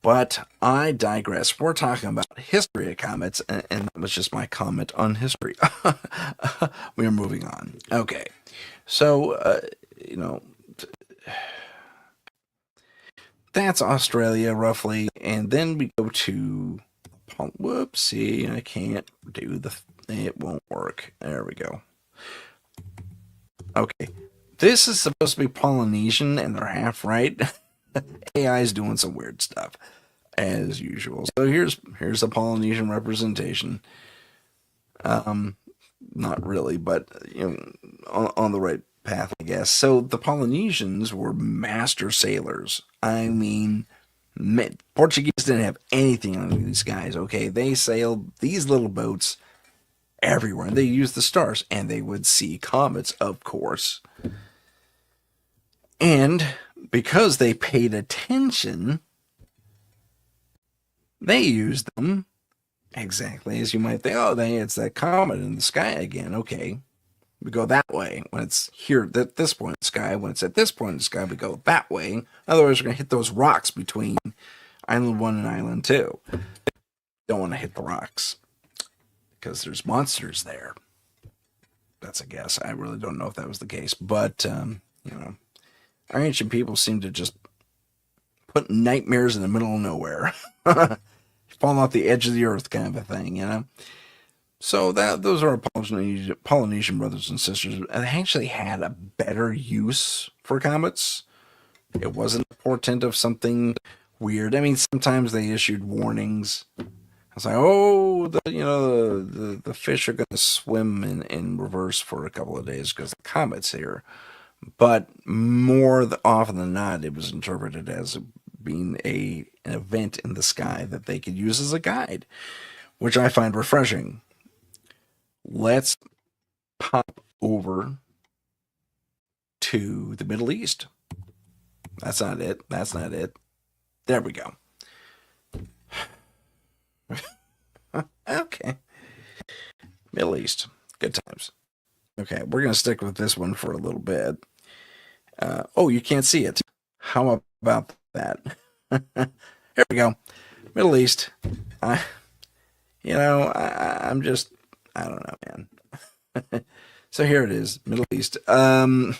But I digress. We're talking about history of comets, and that was just my comment on history. We are moving on. Okay. So, that's Australia roughly. And then we go to, whoopsie, I can't do it won't work. There we go. Okay. This is supposed to be Polynesian, and they're half right. AI is doing some weird stuff, as usual. So here's a Polynesian representation. Not really, but on the right path, I guess. So the Polynesians were master sailors. I mean, Portuguese didn't have anything on these guys. Okay, they sailed these little boats everywhere, and they used the stars, and they would see comets, of course. And because they paid attention, they used them exactly as you might think. Oh, it's that comet in the sky again. Okay, we go that way when it's here at this point in the sky. When it's at this point in the sky, we go that way. Otherwise, we're going to hit those rocks between Island 1 and Island 2. Don't want to hit the rocks because there's monsters there. That's a guess. I really don't know if that was the case. But, our ancient people seem to just put nightmares in the middle of nowhere. Falling off the edge of the earth kind of a thing, So those are our Polynesian brothers and sisters. They actually had a better use for comets. It wasn't a portent of something weird. I mean, sometimes they issued warnings. I was like, oh, the fish are going to swim in reverse for a couple of days because the comet's here. but more often than not, it was interpreted as being an event in the sky that they could use as a guide, which I find refreshing. Let's pop over to the Middle East. That's not it. That's not it. There we go. Okay. Middle East. Good times. Okay, we're going to stick with this one for a little bit. Oh, you can't see it. How about that? Here we go. Middle East. I, I'm just, I don't know, man. So here it is, Middle East. They're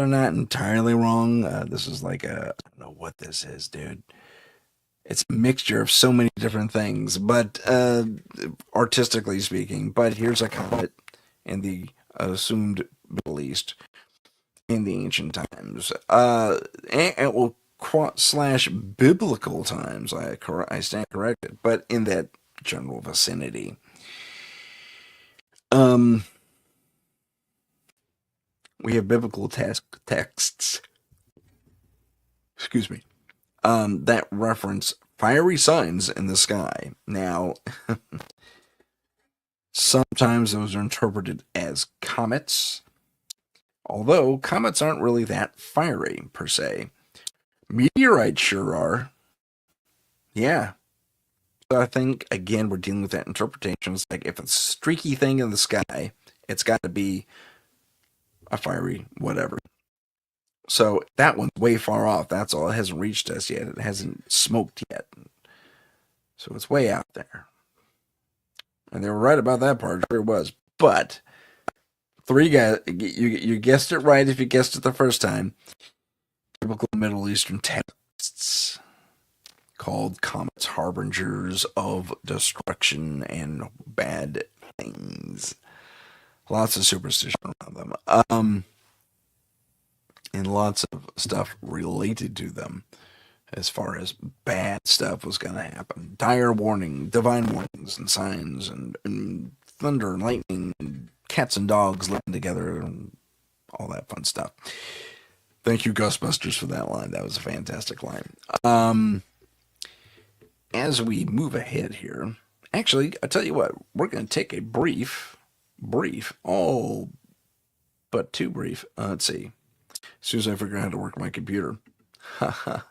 not entirely wrong. This is like I don't know what this is, dude. It's a mixture of so many different things, but artistically speaking. But here's a comet in the assumed Middle East in the ancient times, slash biblical times. I stand corrected, but in that general vicinity. We have biblical texts. Excuse me. That reference fiery signs in the sky. Now, sometimes those are interpreted as comets, although comets aren't really that fiery per se. Meteorites sure are. Yeah. So I think, again, we're dealing with that interpretation. It's like if it's a streaky thing in the sky, it's got to be a fiery whatever. So that one's way far off. That's all. It hasn't reached us yet. It hasn't smoked yet. So it's way out there. And they were right about that part. Sure was. But three guys, you guessed it right if you guessed it the first time. Typical Middle Eastern texts called comets, harbingers of destruction and bad things. Lots of superstition around them. And lots of stuff related to them as far as bad stuff was going to happen. Dire warning, divine warnings and signs and thunder and lightning and cats and dogs living together and all that fun stuff. Thank you, Ghostbusters, for that line. That was a fantastic line. As we move ahead here, actually, I tell you what, we're going to take a brief, but too brief. Let's see. As soon as I figure out how to work my computer. There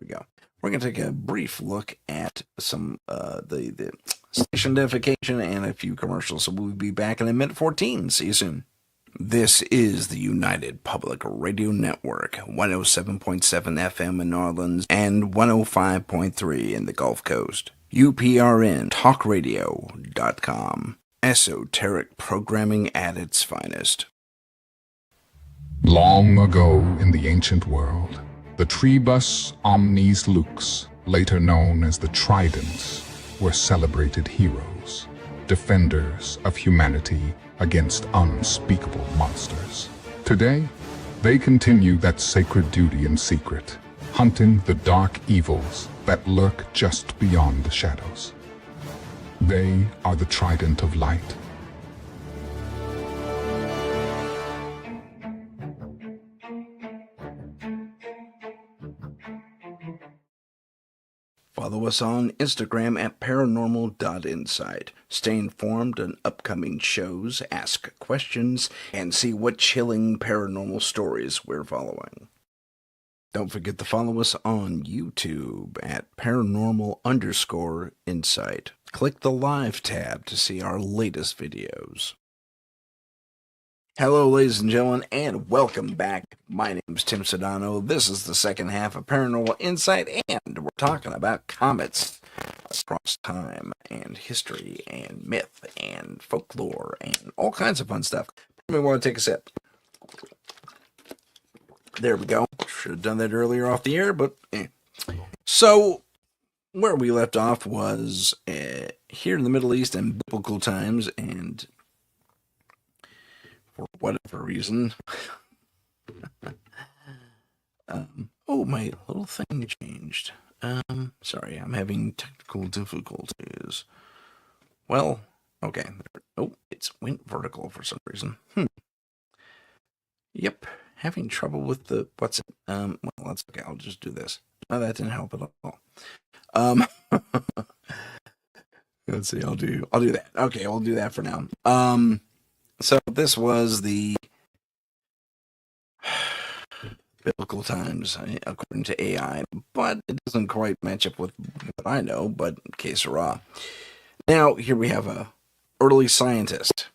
we go. We're going to take a brief look at some the station identification and a few commercials. So we'll be back in a minute 14. See you soon. This is the United Public Radio Network, 107.7 FM in New Orleans and 105.3 in the Gulf Coast. UPRN talkradio.com. Esoteric programming at its finest. Long ago in the ancient world, the Tribus Omnis Lux, later known as the Tridents, were celebrated heroes, defenders of humanity against unspeakable monsters. Today, they continue that sacred duty in secret, hunting the dark evils that lurk just beyond the shadows. They are the Trident of Light. Follow us on Instagram at paranormal.insight. Stay informed on upcoming shows, ask questions, and see what chilling paranormal stories we're following. Don't forget to follow us on YouTube at paranormal_insight. Click the live tab to see our latest videos. Hello, ladies and gentlemen, and welcome back. My name is Tim Sudano. This is the second half of Paranormal Insight, and we're talking about comets across time and history and myth and folklore and all kinds of fun stuff. You may want to take a sip. There we go. Should have done that earlier off the air, but So, where we left off was here in the Middle East in biblical times, and for whatever reason. Oh, my little thing changed. Sorry, I'm having technical difficulties. Well, Okay. Oh, it's went vertical for some reason. Yep. Having trouble with the what's it? Well, that's okay. I'll just do this. Oh, that didn't help at all. Um, let's see. I'll do that. Okay, we'll do that for now. So this was the biblical times, according to AI, but it doesn't quite match up with what I know. But que sera. Now here we have a early scientist.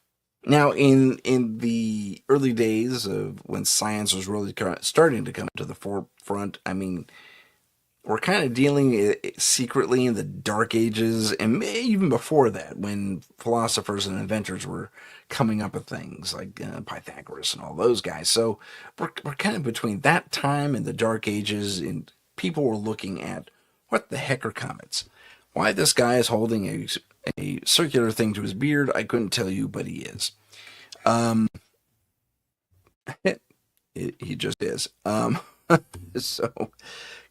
Now in the early days of when science was really starting to come to the forefront, I mean, we're kind of dealing secretly in the dark ages, and even before that, when philosophers and inventors were coming up with things like Pythagoras and all those guys. So we're kind of between that time and the dark ages, and people were looking at what the heck are comets? Why this guy is holding a circular thing to his beard, I couldn't tell you, but he is. Um, he just is. So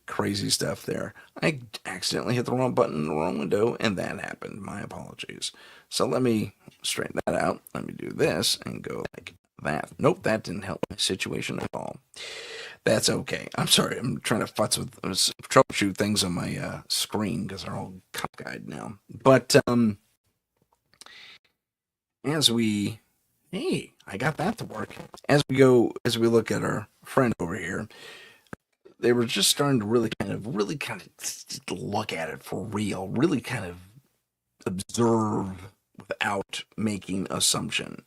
crazy stuff there. I accidentally hit the wrong button in the wrong window, and that happened. My apologies. So let me straighten that out. Let me do this and go like that. Nope, that didn't help my situation at all. That's okay. I'm sorry. I'm trying to futz with troubleshoot things on my screen because they're all cockeyed now. But as we, hey, I got that to work. As we look at our friend over here, they were just starting to really kind of look at it for real, really kind of observe without making assumption.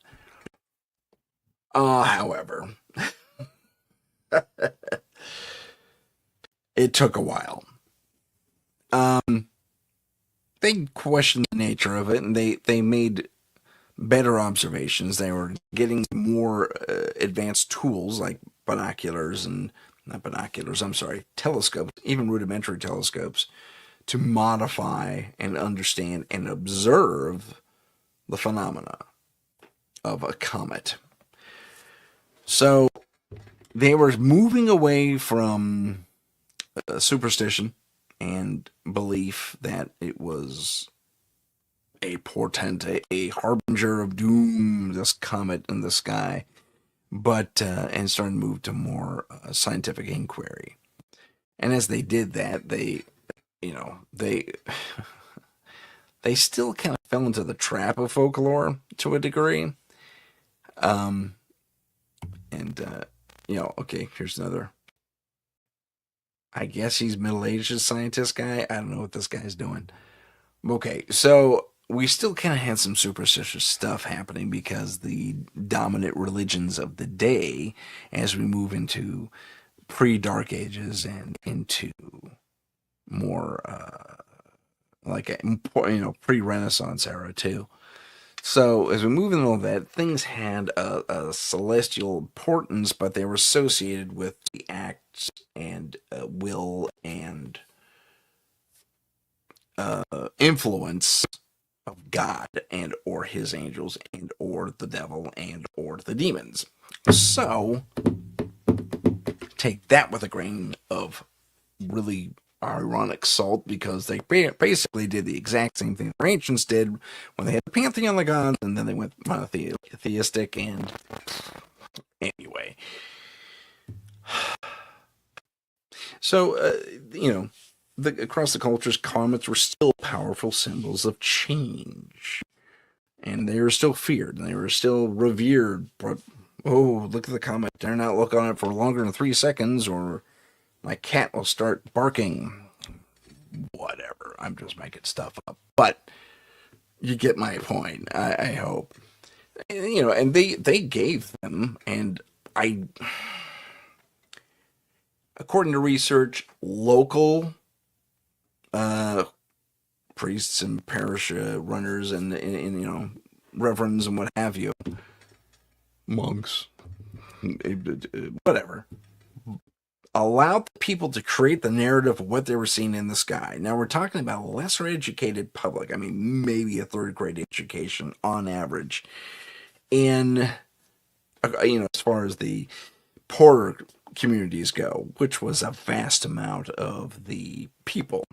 However, it took a while. They questioned the nature of it, and they made better observations. They were getting more advanced tools like binoculars and not binoculars, I'm sorry, telescopes, even rudimentary telescopes, to modify and understand and observe the phenomena of a comet. So they were moving away from superstition and belief that it was a portent, a harbinger of doom, this comet in the sky, but and starting to move to more scientific inquiry. And as they did that, they they still kind of fell into the trap of folklore to a degree. Um, and okay, here's another. I guess he's middle-aged scientist guy. I don't know what this guy's doing. Okay, so we still kind of had some superstitious stuff happening because the dominant religions of the day, as we move into pre-Dark Ages and into more like a pre-Renaissance era too. So as we move into all that, things had a celestial importance, but they were associated with the acts and will and influence of God and or his angels and or the devil and or the demons. So take that with a grain of really ironic salt because they basically did the exact same thing the ancients did when they had the pantheon of gods, and then they went monotheistic. And anyway, so across the cultures, comets were still powerful symbols of change, and they were still feared, and they were still revered. But oh, look at the comet! Dare not look on it for longer than 3 seconds, or my cat will start barking. Whatever. I'm just making stuff up. But you get my point, I hope. And they gave them, and according to research, local priests and parish runners and reverends and what have you, monks, whatever, allowed people to create the narrative of what they were seeing in the sky. Now we're talking about a lesser educated public. I mean, maybe a third grade education on average. And as far as the poorer communities go, which was a vast amount of the people.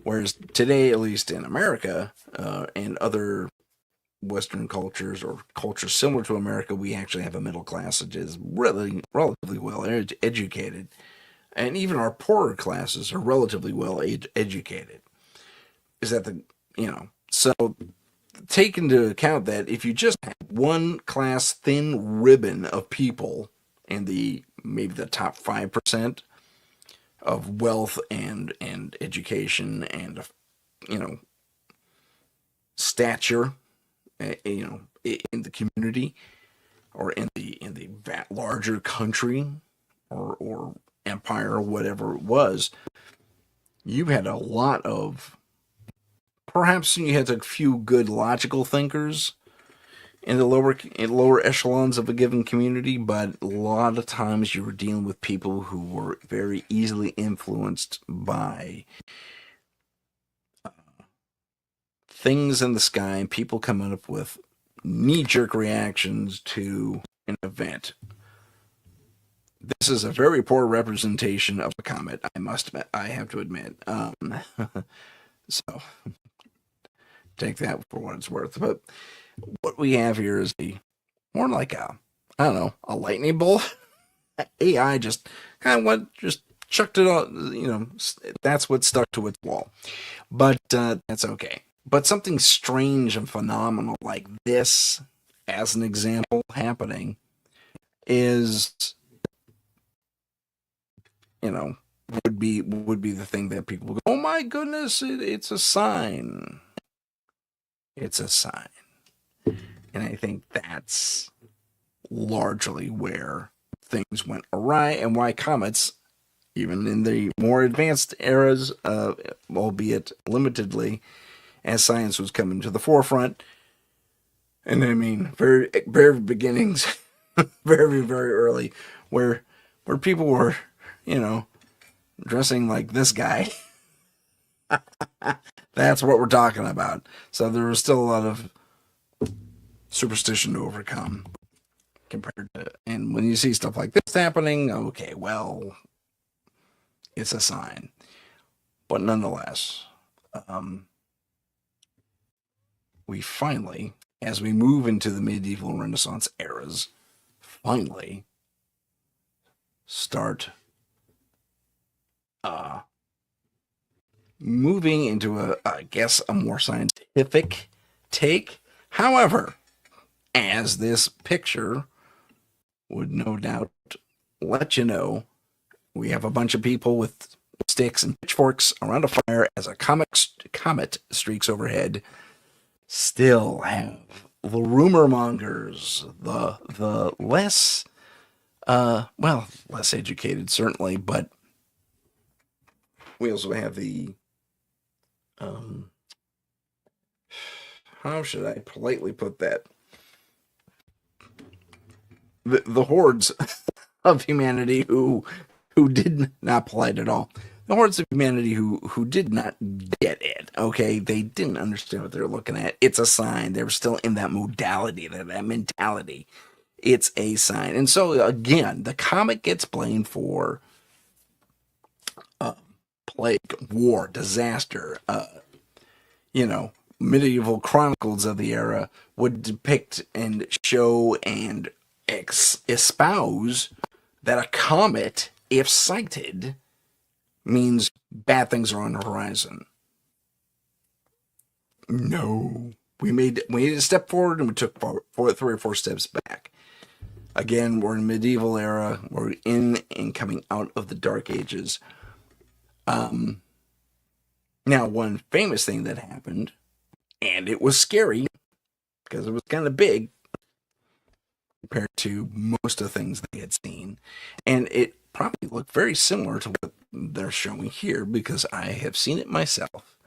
Whereas today, at least in America and other Western cultures or cultures similar to America, we actually have a middle class that is really relatively well educated, and even our poorer classes are relatively well educated. Is that the so take into account that if you just have one class thin ribbon of people in the maybe the top 5% of wealth and education and stature, in the community or in the larger country or empire or whatever it was, you had a lot of, perhaps you had a few good logical thinkers in the lower echelons of a given community, but a lot of times you were dealing with people who were very easily influenced by things in the sky and people coming up with knee-jerk reactions to an event. This is a very poor representation of a comet, I have to admit. So take that for what it's worth. But what we have here is more like a lightning bolt. AI just kind of just chucked it on, that's what stuck to its wall. But that's okay. But something strange and phenomenal like this, as an example, happening is, would be the thing that people go, oh my goodness, it's a sign. It's a sign. And I think that's largely where things went awry and why comets, even in the more advanced eras, albeit limitedly, as science was coming to the forefront, and I mean, very, very beginnings, very, very early, where people were, dressing like this guy. That's what we're talking about. So there was still a lot of superstition to overcome compared to, and when you see stuff like this happening, okay, well, it's a sign. But nonetheless, we finally, as we move into the medieval and Renaissance eras, finally start moving into I guess, a more scientific take. However, as this picture would no doubt let you know, we have a bunch of people with sticks and pitchforks around a fire as a comet streaks overhead. Still have the rumor mongers, the less less educated certainly, but we also have the how should I politely put that? The hordes of humanity who did not polite at all. The hordes of humanity who did not get it. Okay, they didn't understand what they're looking at. It's a sign. They were still in that modality, that mentality. It's a sign. And so again, the comet gets blamed for plague, war, disaster. Medieval chronicles of the era would depict and show and espouse that a comet, if sighted, means bad things are on the horizon. No. We made a step forward and we took 3 or 4 steps back. Again, we're in the medieval era. We're in and coming out of the Dark Ages. Now, one famous thing that happened, and it was scary because it was kind of big compared to most of the things they had seen, and it probably looked very similar to what they're showing here because I have seen it myself.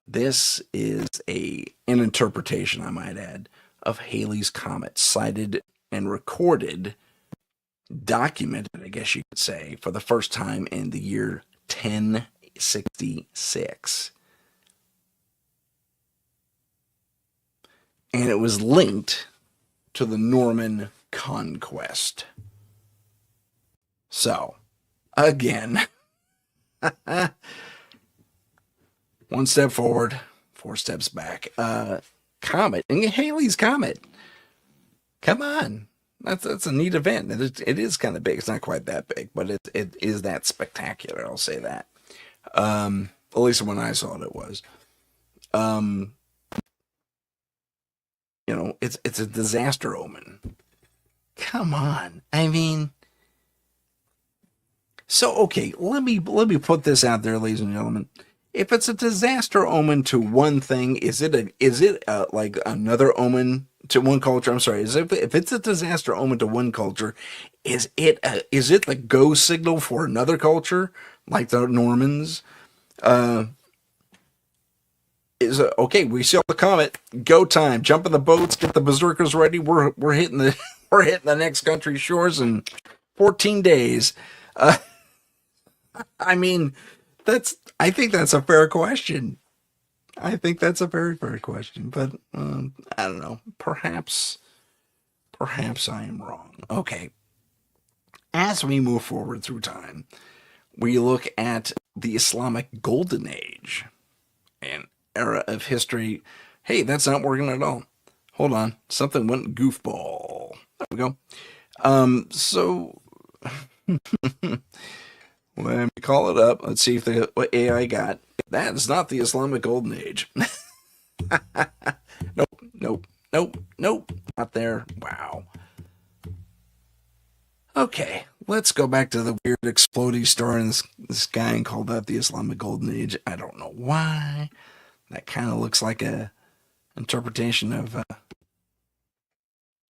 This is an interpretation, I might add, of Halley's Comet, sighted and recorded, documented, I guess you could say, for the first time in the year 1066. And it was linked to the Norman conquest. So, again, 1 step forward, 4 steps back. comet, and Halley's Comet. Come on. That's a neat event. It is kind of big. It's not quite that big, but it is that spectacular. I'll say that. At least when I saw it was. Um, it's a disaster omen. Come on. I mean, so okay, let me put this out there, ladies and gentlemen. If it's a disaster omen to one thing, is it like another omen to one culture? I'm sorry. If it's a disaster omen to one culture, is it the go signal for another culture, like the Normans? Okay? We saw the comet. Go time. Jump in the boats. Get the berserkers ready. We're hitting the we're hitting the next country's shores in 14 days. I mean, I think that's a fair question. I think that's a very fair question, but I don't know. Perhaps I am wrong. Okay. As we move forward through time, we look at the Islamic Golden Age, an era of history. Hey, that's not working at all. Hold on. Something went goofball. There we go. So let me call it up. Let's see what AI got. That is not the Islamic Golden Age. Nope. Not there. Wow. Okay, let's go back to the weird exploding star in the sky and call that the Islamic Golden Age. I don't know why. That kind of looks like a interpretation of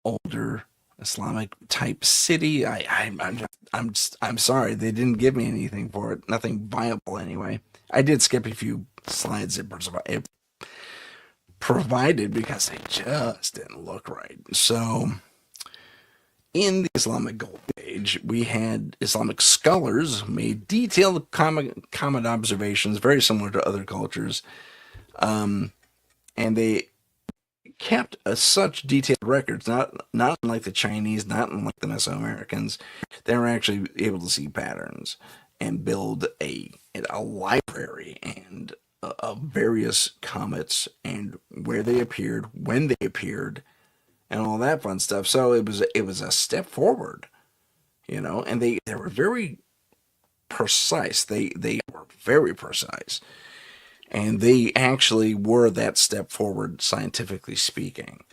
older Islamic type city. I'm sorry, they didn't give me anything for it. Nothing viable anyway. I did skip a few slides it provided because they just didn't look right. So, in the Islamic Golden Age, we had Islamic scholars made detailed comet observations, very similar to other cultures, and they kept such detailed records, not unlike the Chinese, not unlike the Mesoamericans. They were actually able to see patterns and build a library and of various comets and where they appeared, when they appeared, and all that fun stuff. So it was a step forward, and they were very precise. They were very precise. And they actually were that step forward, scientifically speaking,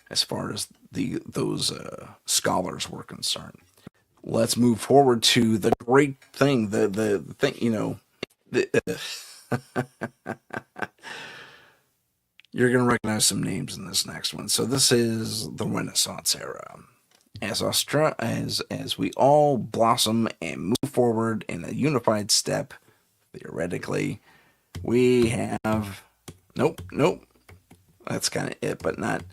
as far as those scholars were concerned. Let's move forward to the great thing, the thing, you're going to recognize some names in this next one. So this is the Renaissance era. As we all blossom and move forward in a unified step, theoretically, we have nope. That's kind of it, but not.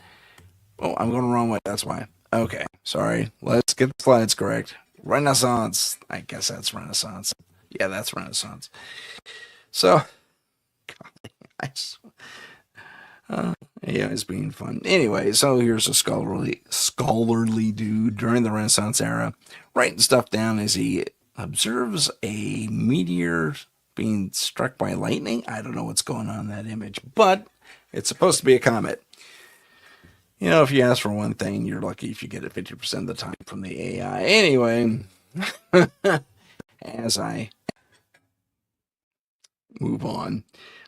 Oh, I'm going the wrong way. That's why. Okay, sorry. Let's get the slides correct. Renaissance. I guess that's Renaissance. Yeah, that's Renaissance. So, yeah, it's being fun. Anyway, so here's a scholarly dude during the Renaissance era, writing stuff down as he observes a meteor being struck by lightning. I don't know what's going on in that image, but it's supposed to be a comet. If you ask for one thing, you're lucky if you get it 50% of the time from the AI. Anyway, as I move on,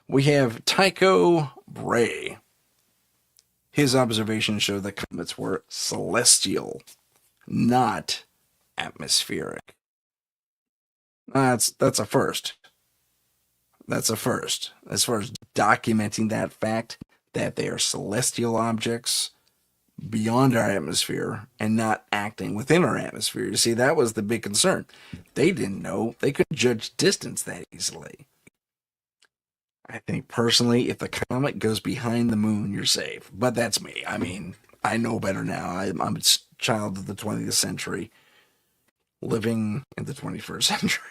we have Tycho Brahe. His observations show that comets were celestial, not atmospheric. That's a first. That's a first. As far as documenting that fact that they are celestial objects beyond our atmosphere and not acting within our atmosphere. You see, that was the big concern. They didn't know. They couldn't judge distance that easily. I think personally, if the comet goes behind the moon, you're safe. But that's me. I mean, I know better now. I'm a child of the 20th century, living in the 21st century.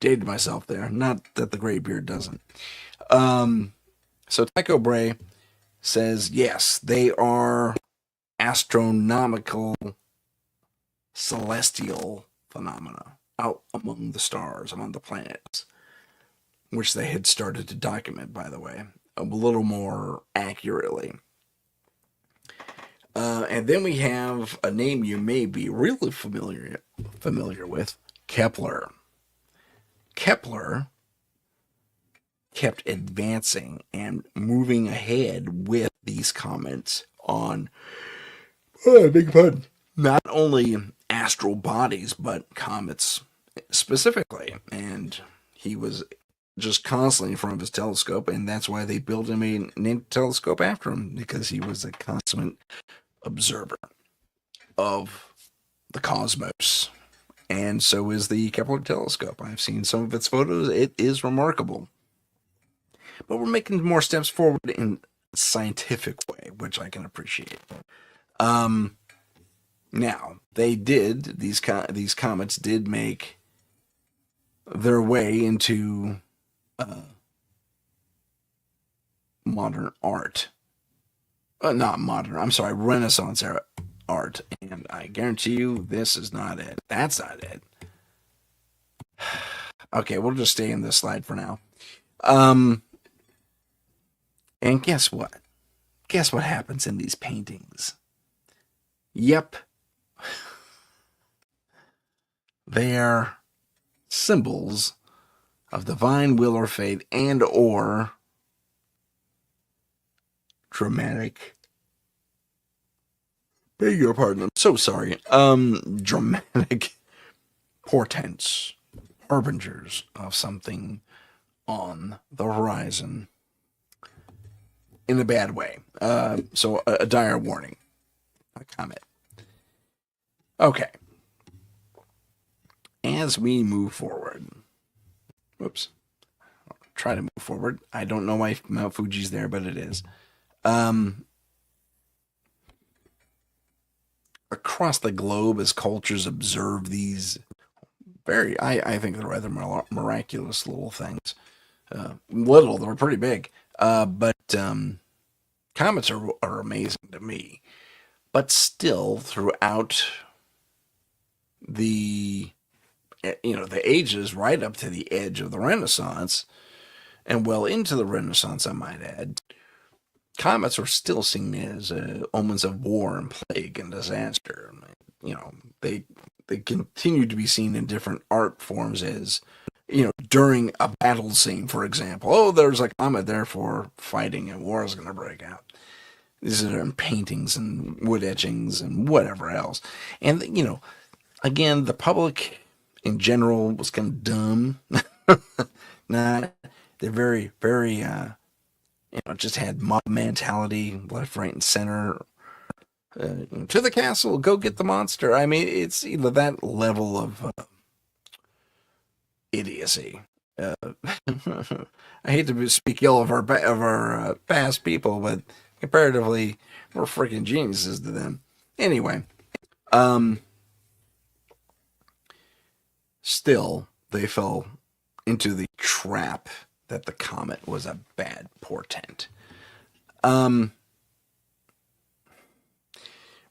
Dated myself there. Not that the gray beard doesn't. So Tycho Brahe says, yes, they are astronomical celestial phenomena out among the stars, among the planets, which they had started to document, by the way. a little more accurately. And then we have a name you may be really familiar with, Kepler. Kepler kept advancing and moving ahead with these comets on, big pardon, not only astral bodies, but comets specifically. And he was just constantly in front of his telescope, and that's why they built him a telescope after him, because he was a consummate observer of the cosmos. And so is the Kepler telescope. I've seen some of its photos. It is remarkable. But we're making more steps forward in a scientific way, which I can appreciate. Now, these comets did make their way into modern art. Not modern, I'm sorry, Renaissance era art. And I guarantee you, this is not it. That's not it. Okay, we'll just stay in this slide for now. And guess what? Guess what happens in these paintings? Yep. They are symbols of divine will or fate, and or dramatic, beg your pardon, I'm so sorry, dramatic portents, harbingers of something on the horizon in a bad way. So a dire warning, a comet. Okay. As we move forward, whoops, I'll try to move forward. I don't know why Mount Fuji's there, but it is. Across the globe, as cultures observe these I think they're rather miraculous little things. They're pretty big. But comets are amazing to me. But still, throughout the ages, right up to the edge of the Renaissance, and well into the Renaissance, I might add, comets are still seen as omens of war and plague and disaster. They continue to be seen in different art forms as, during a battle scene, for example. Oh, there's a comet, therefore fighting and war is going to break out. These are in paintings and wood etchings and whatever else. And, again, the public in general was kind of dumb. They're very, very, just had mob mentality, left, right, and center. To the castle, go get the monster. I mean, it's that level of idiocy. I hate to speak ill of our past people, but comparatively, we're freaking geniuses to them. Anyway, still, they fell into the trap that the comet was a bad portent.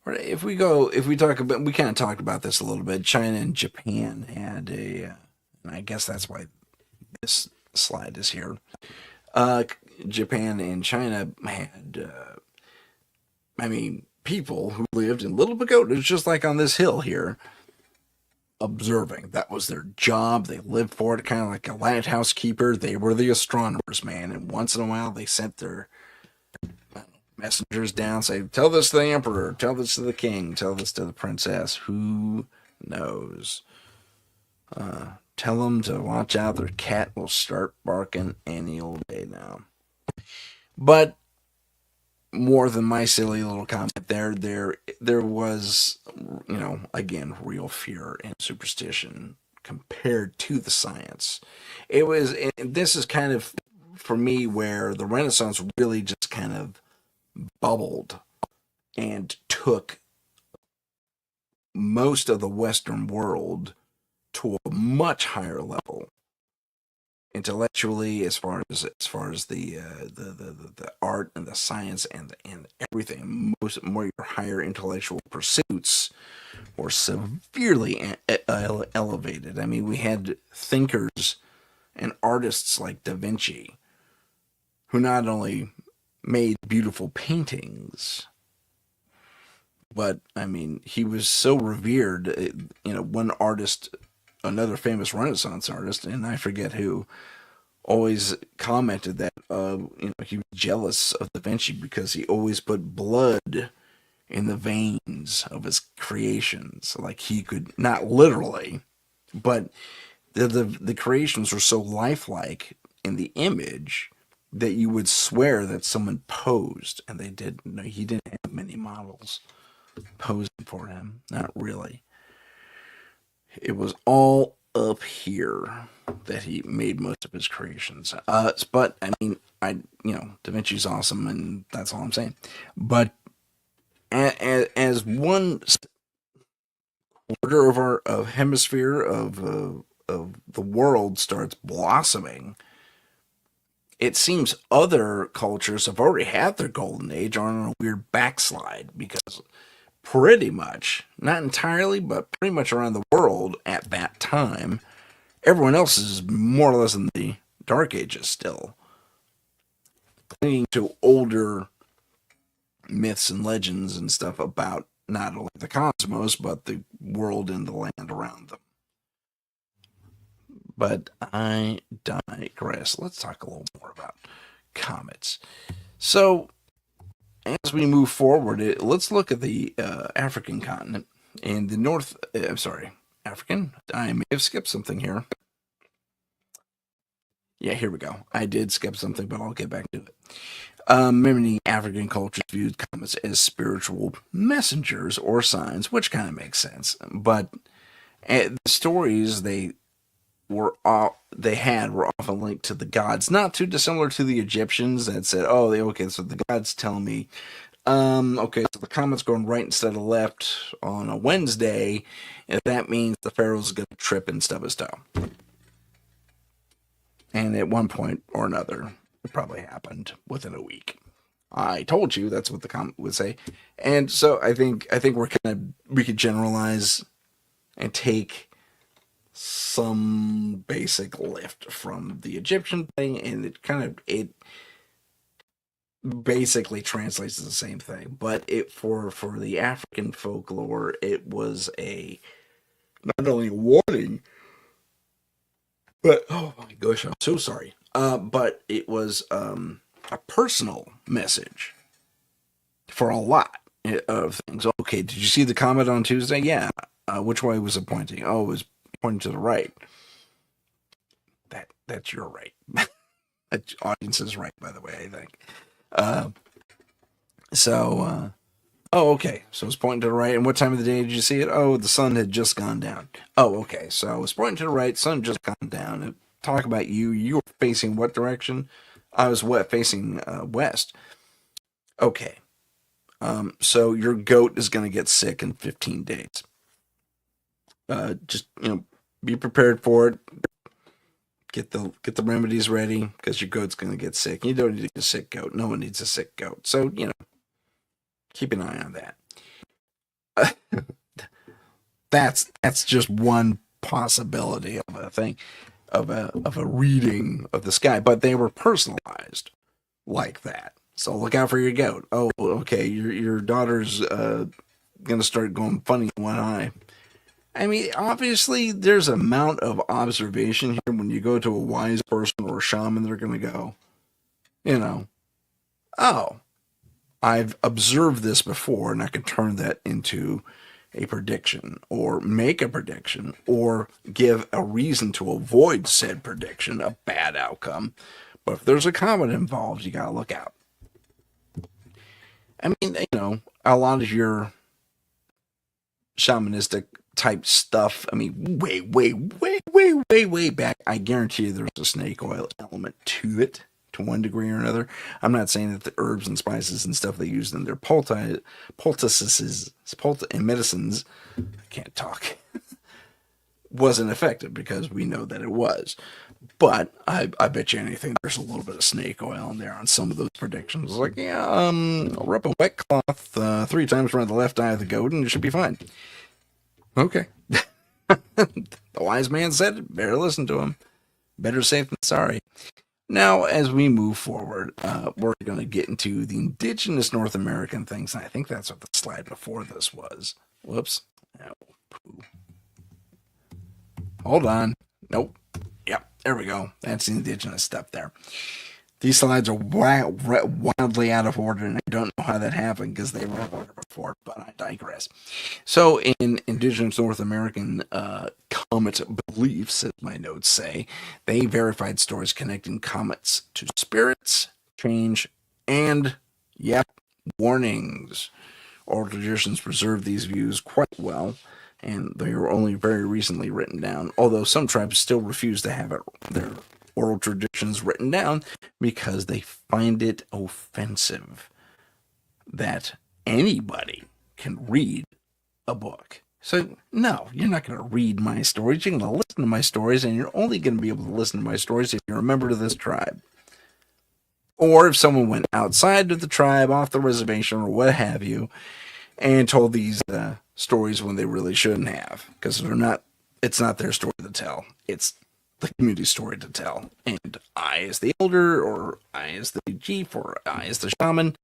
If we talk about, we kind of talked about this a little bit. China and Japan had and I guess that's why this slide is here. Japan and China had, people who lived in little pagodas, just like on this hill here, observing. That was their job. They lived for it, kind of like a lighthouse keeper. They were the astronomers, man. And once in a while, they sent their messengers down, say, tell this to the emperor, tell this to the king, tell this to the princess. Who knows? Tell them to watch out. Their cat will start barking any old day now. But more than my silly little comment there was, again, real fear and superstition compared to the science. This is kind of, for me, where the Renaissance really just kind of bubbled and took most of the Western world to a much higher level intellectually, as far as the art and the science and everything. More your higher intellectual pursuits were severely elevated. I mean, we had thinkers and artists like Da Vinci, who not only made beautiful paintings, but I mean, he was so revered. One artist, another famous Renaissance artist, and I forget who, always commented that he was jealous of Da Vinci because he always put blood in the veins of his creations. Like he could, not literally, but the creations were so lifelike in the image that you would swear that someone posed, and they didn't. No, he didn't have many models posing for him. Not really. It was all up here that he made most of his creations. But I mean, Da Vinci's awesome, and that's all I'm saying. But as one quarter of our hemisphere of the world starts blossoming, it seems other cultures have already had their golden age, are on a weird backslide because pretty much, not entirely, but pretty much around the world at that time, everyone else is more or less in the Dark Ages still, clinging to older myths and legends and stuff about not only the cosmos, but the world and the land around them. But I digress. Let's talk a little more about comets. So, as we move forward, let's look at the African continent and the North. I'm sorry, African. I may have skipped something here. Yeah, here we go. I did skip something, but I'll get back to it. Many African cultures viewed comets as spiritual messengers or signs, which kind of makes sense. But the stories were often linked to the gods, not too dissimilar to the Egyptians that said, "Oh, okay, so the gods tell me, okay, so the comet's going right instead of left on a Wednesday, and that means the pharaoh's going to trip and stub his toe." And at one point or another, it probably happened within a week. I told you that's what the comet would say, and so I think we could generalize and take some basic lift from the Egyptian thing, and it basically translates to the same thing. But for the African folklore, it was not only a warning, but oh my gosh, I'm so sorry. But it was a personal message for a lot of things. Okay, did you see the comet on Tuesday? Yeah. Which way was it pointing? Oh, it was pointing to the right. That's your right. That audience is right, by the way, I think. Oh, okay. So it's pointing to the right. And what time of the day did you see it? Oh, the sun had just gone down. Oh, okay. So it's pointing to the right. Sun had just gone down. And talk about you. You were facing what direction? I was facing west. Okay. So your goat is going to get sick in 15 days. Just be prepared for it. Get the remedies ready because your goat's going to get sick. You don't need a sick goat. No one needs a sick goat. So keep an eye on that. That's just one possibility of a thing, of a reading of the sky. But they were personalized like that. So look out for your goat. Oh, okay, your daughter's gonna start going funny in one eye. I mean, obviously, there's an amount of observation here. When you go to a wise person or a shaman, they're going to go, oh, I've observed this before, and I can turn that into a prediction, or make a prediction, or give a reason to avoid said prediction, a bad outcome. But if there's a comet involved, you got to look out. I mean, a lot of your shamanistic type stuff. I mean, way back. I guarantee you there's a snake oil element to it to one degree or another. I'm not saying that the herbs and spices and stuff they used in their poultices and medicines, I can't talk, wasn't effective, because we know that it was. But I bet you anything there's a little bit of snake oil in there on some of those predictions. Like, I'll rub a wet cloth 3 times around the left eye of the goat and it should be fine. Okay. The wise man said it. Better listen to him. Better safe than sorry. Now, as we move forward, we're going to get into the indigenous North American things. And I think that's what the slide before this was. Whoops. Oh, hold on. Nope. Yep. There we go. That's the indigenous stuff there. These slides are wildly out of order, and I don't know how that happened because they were in order before, but I digress. So, in indigenous North American comet beliefs, as my notes say, they verified stories connecting comets to spirits, change, and, yep, warnings. Oral traditions preserve these views quite well, and they were only very recently written down, although some tribes still refuse to have their oral traditions written down because they find it offensive that anybody can read a book. So, no, you're not going to read my stories. You're going to listen to my stories, and you're only going to be able to listen to my stories if you're a member of this tribe. Or if someone went outside of the tribe, off the reservation, or what have you, and told these stories when they really shouldn't have, because it's not their story to tell. It's the community story to tell. And I, as the elder, or I, as the chief, or I, as the shaman,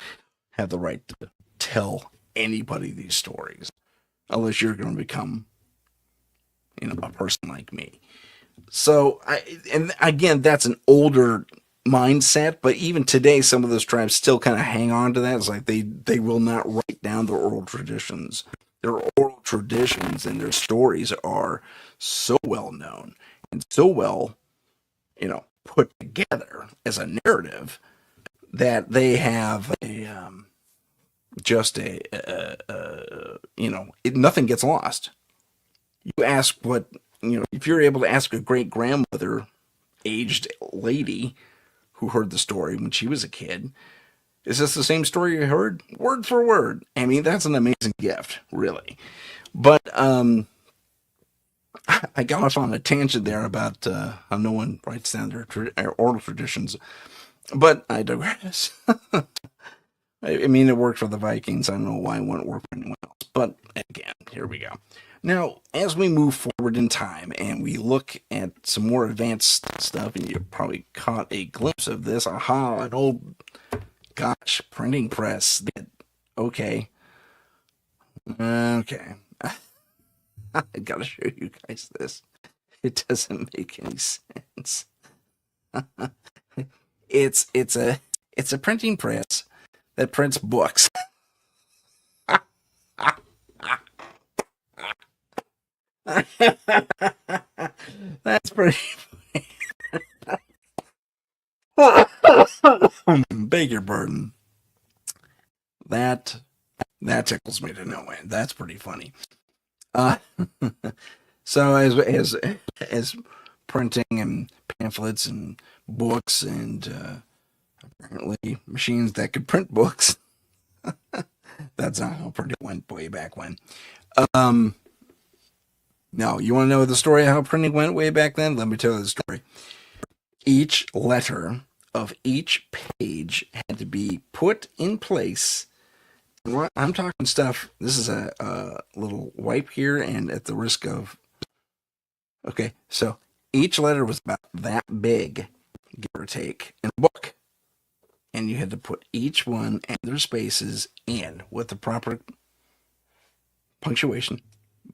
have the right to tell anybody these stories, unless you're going to become, a person like me. So, and again, that's an older mindset, but even today, some of those tribes still kind of hang on to that. It's like they will not write down their oral traditions. Their oral traditions and their stories are so well known and so well, put together as a narrative that they have nothing gets lost. You ask if you're able to ask a great grandmother, aged lady, who heard the story when she was a kid, is this the same story you heard? Word for word. I mean, that's an amazing gift, really. But I got off on a tangent there about how no one writes down their oral traditions. But I digress. I mean, it worked for the Vikings. I don't know why it wouldn't work for anyone else. But again, here we go. Now, as we move forward in time and we look at some more advanced stuff, and you probably caught a glimpse of this. Aha, an old, printing press. Okay. Okay. I gotta show you guys this. It doesn't make any sense. It's a printing press that prints books. That's pretty funny. Beg your pardon. That tickles me to no end. That's pretty funny. So as printing and pamphlets and books and apparently machines that could print books. That's not how printing went way back when. Now, you want to know the story of how printing went way back then? Let me tell you the story. Each letter of each page had to be put in place. I'm talking stuff. This is a little wipe here, and at the risk of... Okay, so each letter was about that big, give or take, in a book. And you had to put each one and their spaces in with the proper punctuation,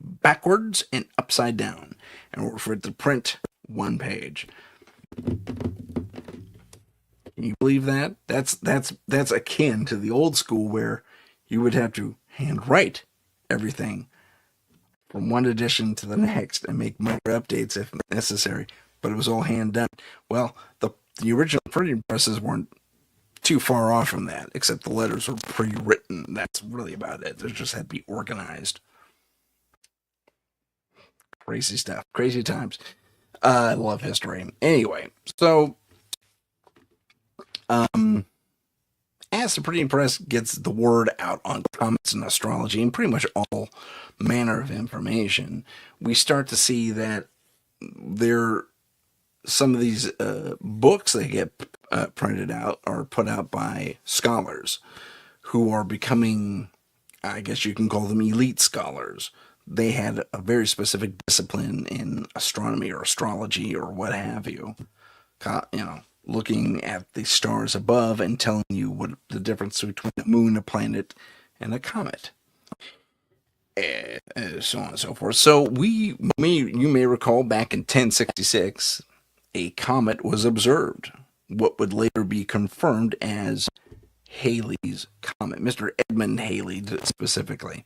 backwards and upside down, in order for it to print one page. Can you believe that? That's akin to the old school where you would have to handwrite everything from one edition to the next and make minor updates if necessary, but it was all hand done. Well, the original printing presses weren't too far off from that, except the letters were pre-written. That's really about it. They just had to be organized. Crazy stuff. Crazy times. I love history. Anyway, so as the printing press gets the word out on comets and astrology and pretty much all manner of information, we start to see that some of these books that get printed out are put out by scholars who are becoming, I guess you can call them elite scholars. They had a very specific discipline in astronomy or astrology or what have you. looking at the stars above and telling you what the difference between a moon, a planet, and a comet, and so on and so forth. So you may recall back in 1066, a comet was observed, what would later be confirmed as Halley's Comet. Mr. Edmund Halley specifically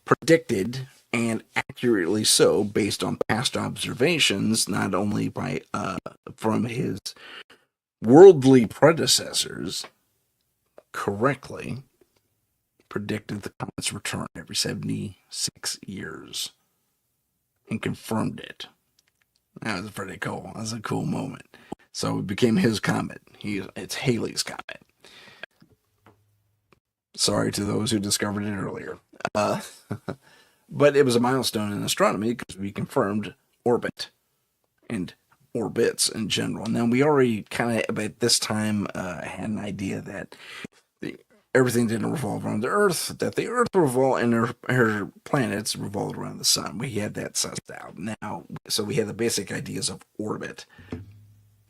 predicted, and accurately so, based on past observations, not only by from his worldly predecessors, correctly predicted the comet's return every 76 years and confirmed it. That was pretty cool. That was a cool moment. So it became his comet. It's Halley's Comet. Sorry to those who discovered it earlier. But it was a milestone in astronomy because we confirmed orbit and orbits in general. Now, we already kind of, at this time, had an idea that everything didn't revolve around the Earth, that the Earth revolved and her planets revolved around the sun. We had that sussed out. Now, so we had the basic ideas of orbit.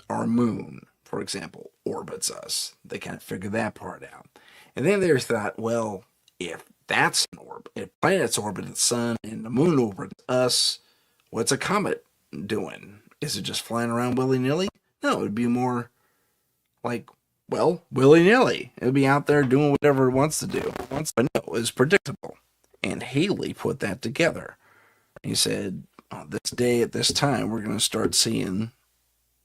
Our moon, for example, orbits us. They kind of figured that part out. And then they thought, well, if that's an orbit, if planets orbit the sun and the moon orbits us, what's a comet doing? Is it just flying around willy-nilly? No, it'd be more like, well, willy-nilly. It'd be out there doing whatever it wants to do. But no, it was predictable. And Halley put that together. He said, on this day at this time, we're going to start seeing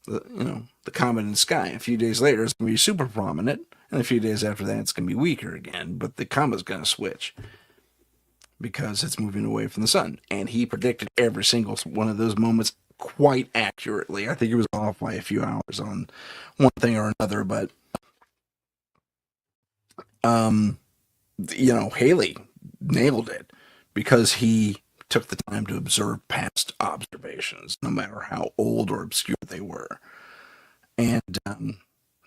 the comet in the sky. A few days later, it's going to be super prominent. And a few days after that, it's going to be weaker again. But the comet's going to switch because it's moving away from the sun. And he predicted every single one of those moments quite accurately. I think he was off by a few hours on one thing or another. But, Halley nailed it because he took the time to observe past observations, no matter how old or obscure they were. And,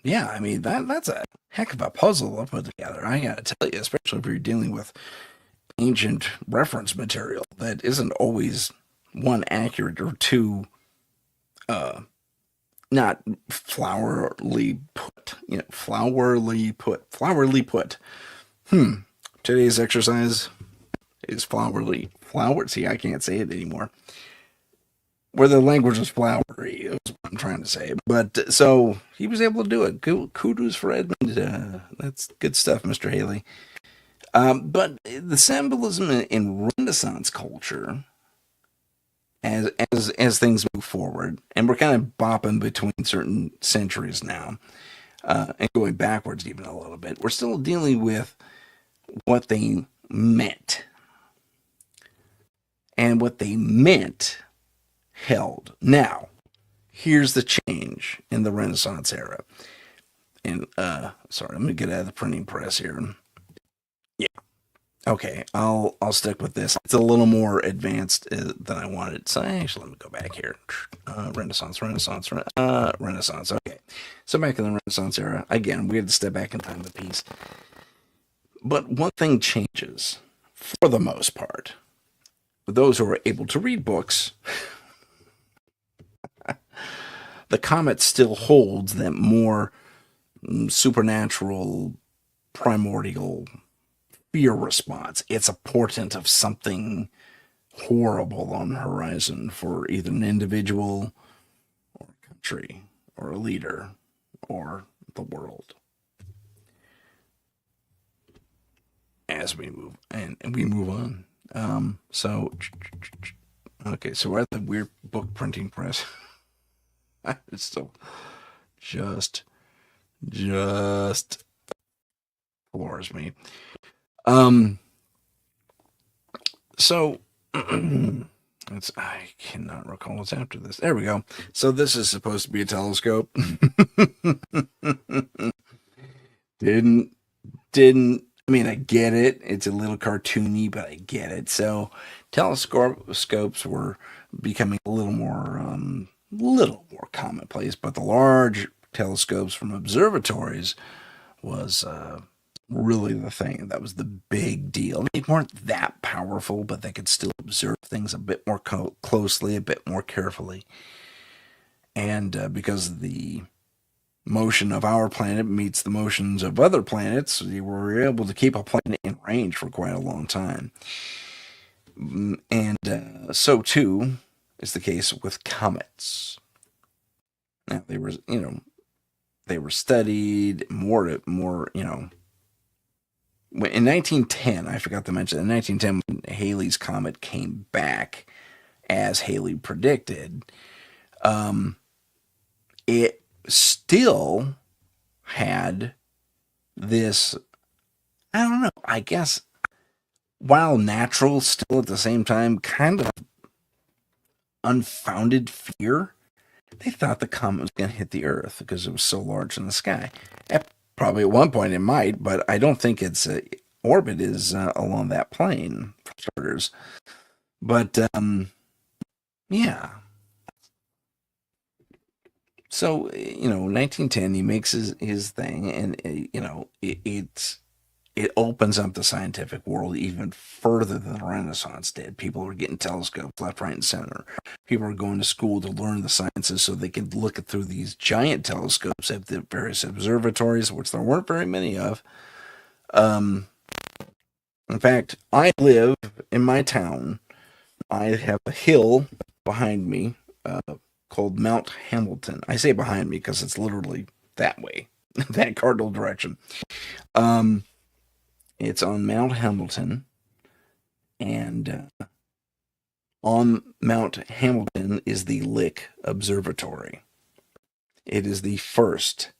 that's a heck of a puzzle to put together. I gotta tell you, especially if you're dealing with ancient reference material that isn't always, one, accurate, or two, not flowerly put. Flowerly put. Today's exercise is flowerly. See, I can't say it anymore. Where the language is flowery is what I'm trying to say. But so he was able to do it. Kudos for Edmund. That's good stuff, Mr. Halley. But the symbolism in Renaissance culture, as things move forward, and we're kind of bopping between certain centuries now, and going backwards even a little bit, we're still dealing with what they meant. And what they meant held. Now, here's the change in the Renaissance era. And, sorry, let me get out of the printing press here. Yeah. Okay, I'll stick with this. It's a little more advanced than I wanted. So actually, let me go back here. Renaissance. Okay. So back in the Renaissance era, again, we had to step back in time a piece. But one thing changes, for the most part. Those who are able to read books, the comet still holds that more supernatural, primordial fear response. It's a portent of something horrible on the horizon for either an individual or a country or a leader or the world. As we move and we move on. Okay, so we're at the weird book printing press. It's still just floors me. So I cannot recall what's after this. There we go. So this is supposed to be a telescope. Didn't I mean, I get it. It's a little cartoony, but I get it. So telescopes were becoming a little more commonplace, but the large telescopes from observatories was really the thing. That was the big deal. They weren't that powerful, but they could still observe things a bit more closely, a bit more carefully. And because of the motion of our planet meets the motions of other planets, we were able to keep a planet in range for quite a long time. And so too is the case with comets. Now they were studied more. In 1910, I forgot to mention, in 1910, when Halley's comet came back as Halley predicted, it still had this, I don't know, I guess, while natural, still at the same time, kind of unfounded fear. They thought the comet was going to hit the Earth because it was so large in the sky. Probably at one point it might, but I don't think its orbit is along that plane, for starters. But, yeah. So, 1910, he makes his thing, and, it opens up the scientific world even further than the Renaissance did. People were getting telescopes left, right, and center. People were going to school to learn the sciences so they could look through these giant telescopes at the various observatories, which there weren't very many of. In fact, I live in my town. I have a hill behind me called Mount Hamilton. I say behind me because it's literally that way, that cardinal direction. It's on Mount Hamilton, and on Mount Hamilton is the Lick Observatory. It is the first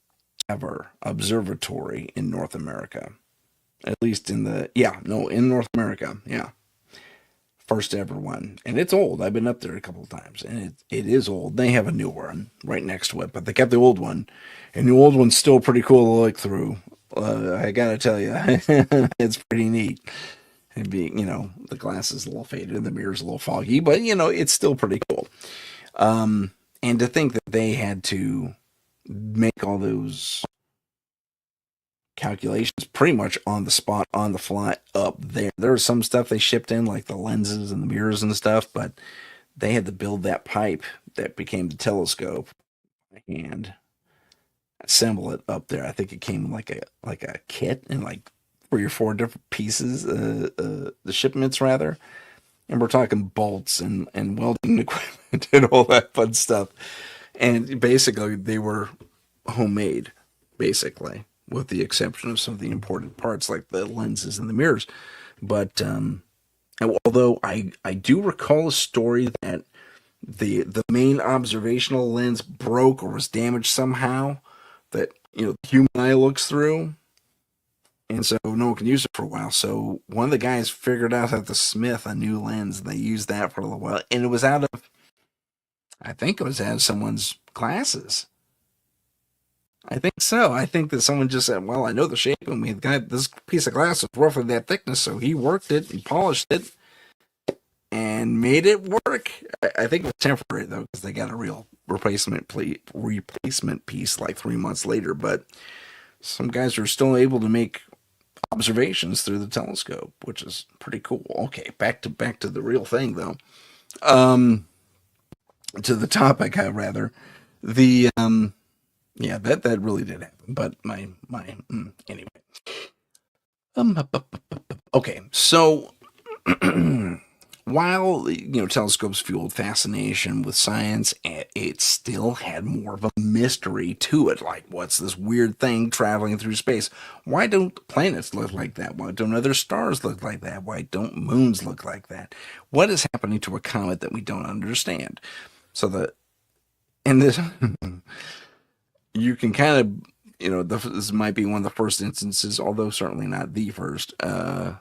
ever observatory in North America. At least in North America, yeah. First ever one. And it's old. I've been up there a couple of times, and it is old. They have a new one right next to it, but they kept the old one, and the old one's still pretty cool to look through. I gotta tell you, it's pretty neat. It'd be, the glass is a little faded, the mirror's a little foggy, but it's still pretty cool. And to think that they had to make all those calculations pretty much on the spot, on the fly, up there. There was some stuff they shipped in, like the lenses and the mirrors and stuff, but they had to build that pipe that became the telescope by hand, assemble it up there. I think it came like a kit and like 3 or 4 different pieces, the shipments rather. And we're talking bolts and welding equipment and all that fun stuff. And basically they were homemade, basically, with the exception of some of the important parts like the lenses and the mirrors. But although I do recall a story that the main observational lens broke or was damaged somehow, that the human eye looks through, and so no one can use it for a while. So one of the guys figured out how to smith a new lens, and they used that for a little while, and I think it was out of someone's glasses. I think so. I think that someone just said, "Well, I know the shape, and we got this piece of glass is roughly that thickness," so he worked it, he polished it, and made it work. I think it was temporary though, because they got a real replacement piece like 3 months later. But some guys are still able to make observations through the telescope, which is pretty cool. Okay, back to the real thing though. To the topic, rather. The yeah, that really did happen. But anyway. Okay, so while telescopes fueled fascination with science, it still had more of a mystery to it. Like, what's this weird thing traveling through space? Why don't planets look like that? Why don't other stars look like that? Why don't moons look like that? What is happening to a comet that we don't understand? So this you can kind of this might be one of the first instances, although certainly not the first, of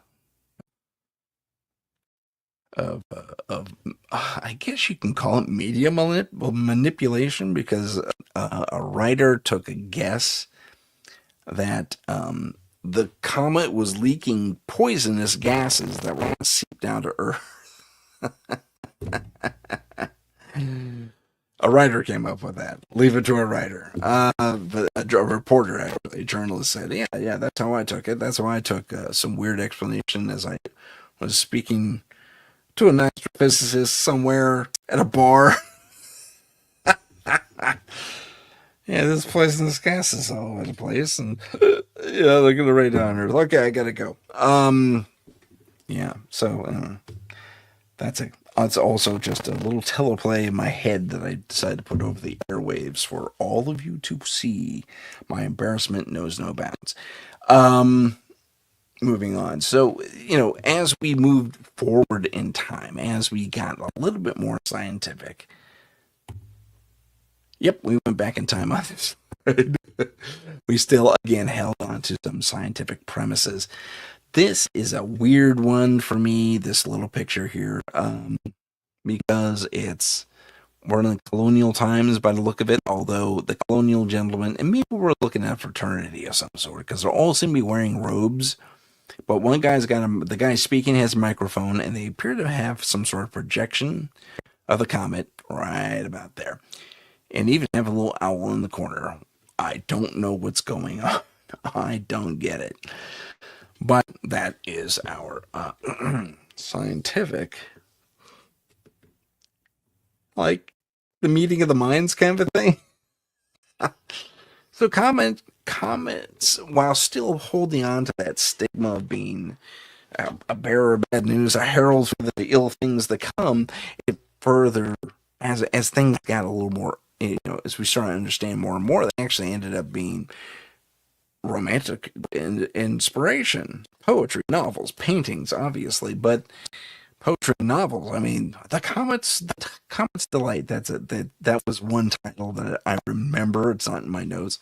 I guess you can call it media manipulation, because a writer took a guess that the comet was leaking poisonous gases that were going to seep down to Earth. A writer came up with that. Leave it to a writer. But a reporter, actually, a journalist, said, yeah, that's how I took it. That's how I took some weird explanation as I was speaking to an astrophysicist somewhere at a bar. Yeah, this poisonous gas is all over the place, and yeah, they're gonna rain on Earth. Okay, I gotta go. Yeah. So that's also just a little teleplay in my head that I decided to put over the airwaves for all of you to see. My embarrassment knows no bounds. Um, Moving on. So, as we moved forward in time, as we got a little bit more scientific, yep, we went back in time on this. We still, again, held on to some scientific premises. This is a weird one for me, this little picture here, because we're in the colonial times by the look of it, although the colonial gentlemen, and maybe we're looking at a fraternity of some sort, because they're all seem to be wearing robes. But one guy's the guy speaking has a microphone, and they appear to have some sort of projection of the comet right about there. And even have a little owl in the corner. I don't know what's going on. I don't get it. But that is our scientific, like the meeting of the minds kind of a thing. So comets, while still holding on to that stigma of being a bearer of bad news, a herald for the ill things that come, it further, as things got a little more, as we started to understand more and more, they actually ended up being romantic inspiration, poetry, novels, paintings, obviously, but poetry, novels. I mean, the Comet's Delight. That was one title that I remember. It's not in my notes.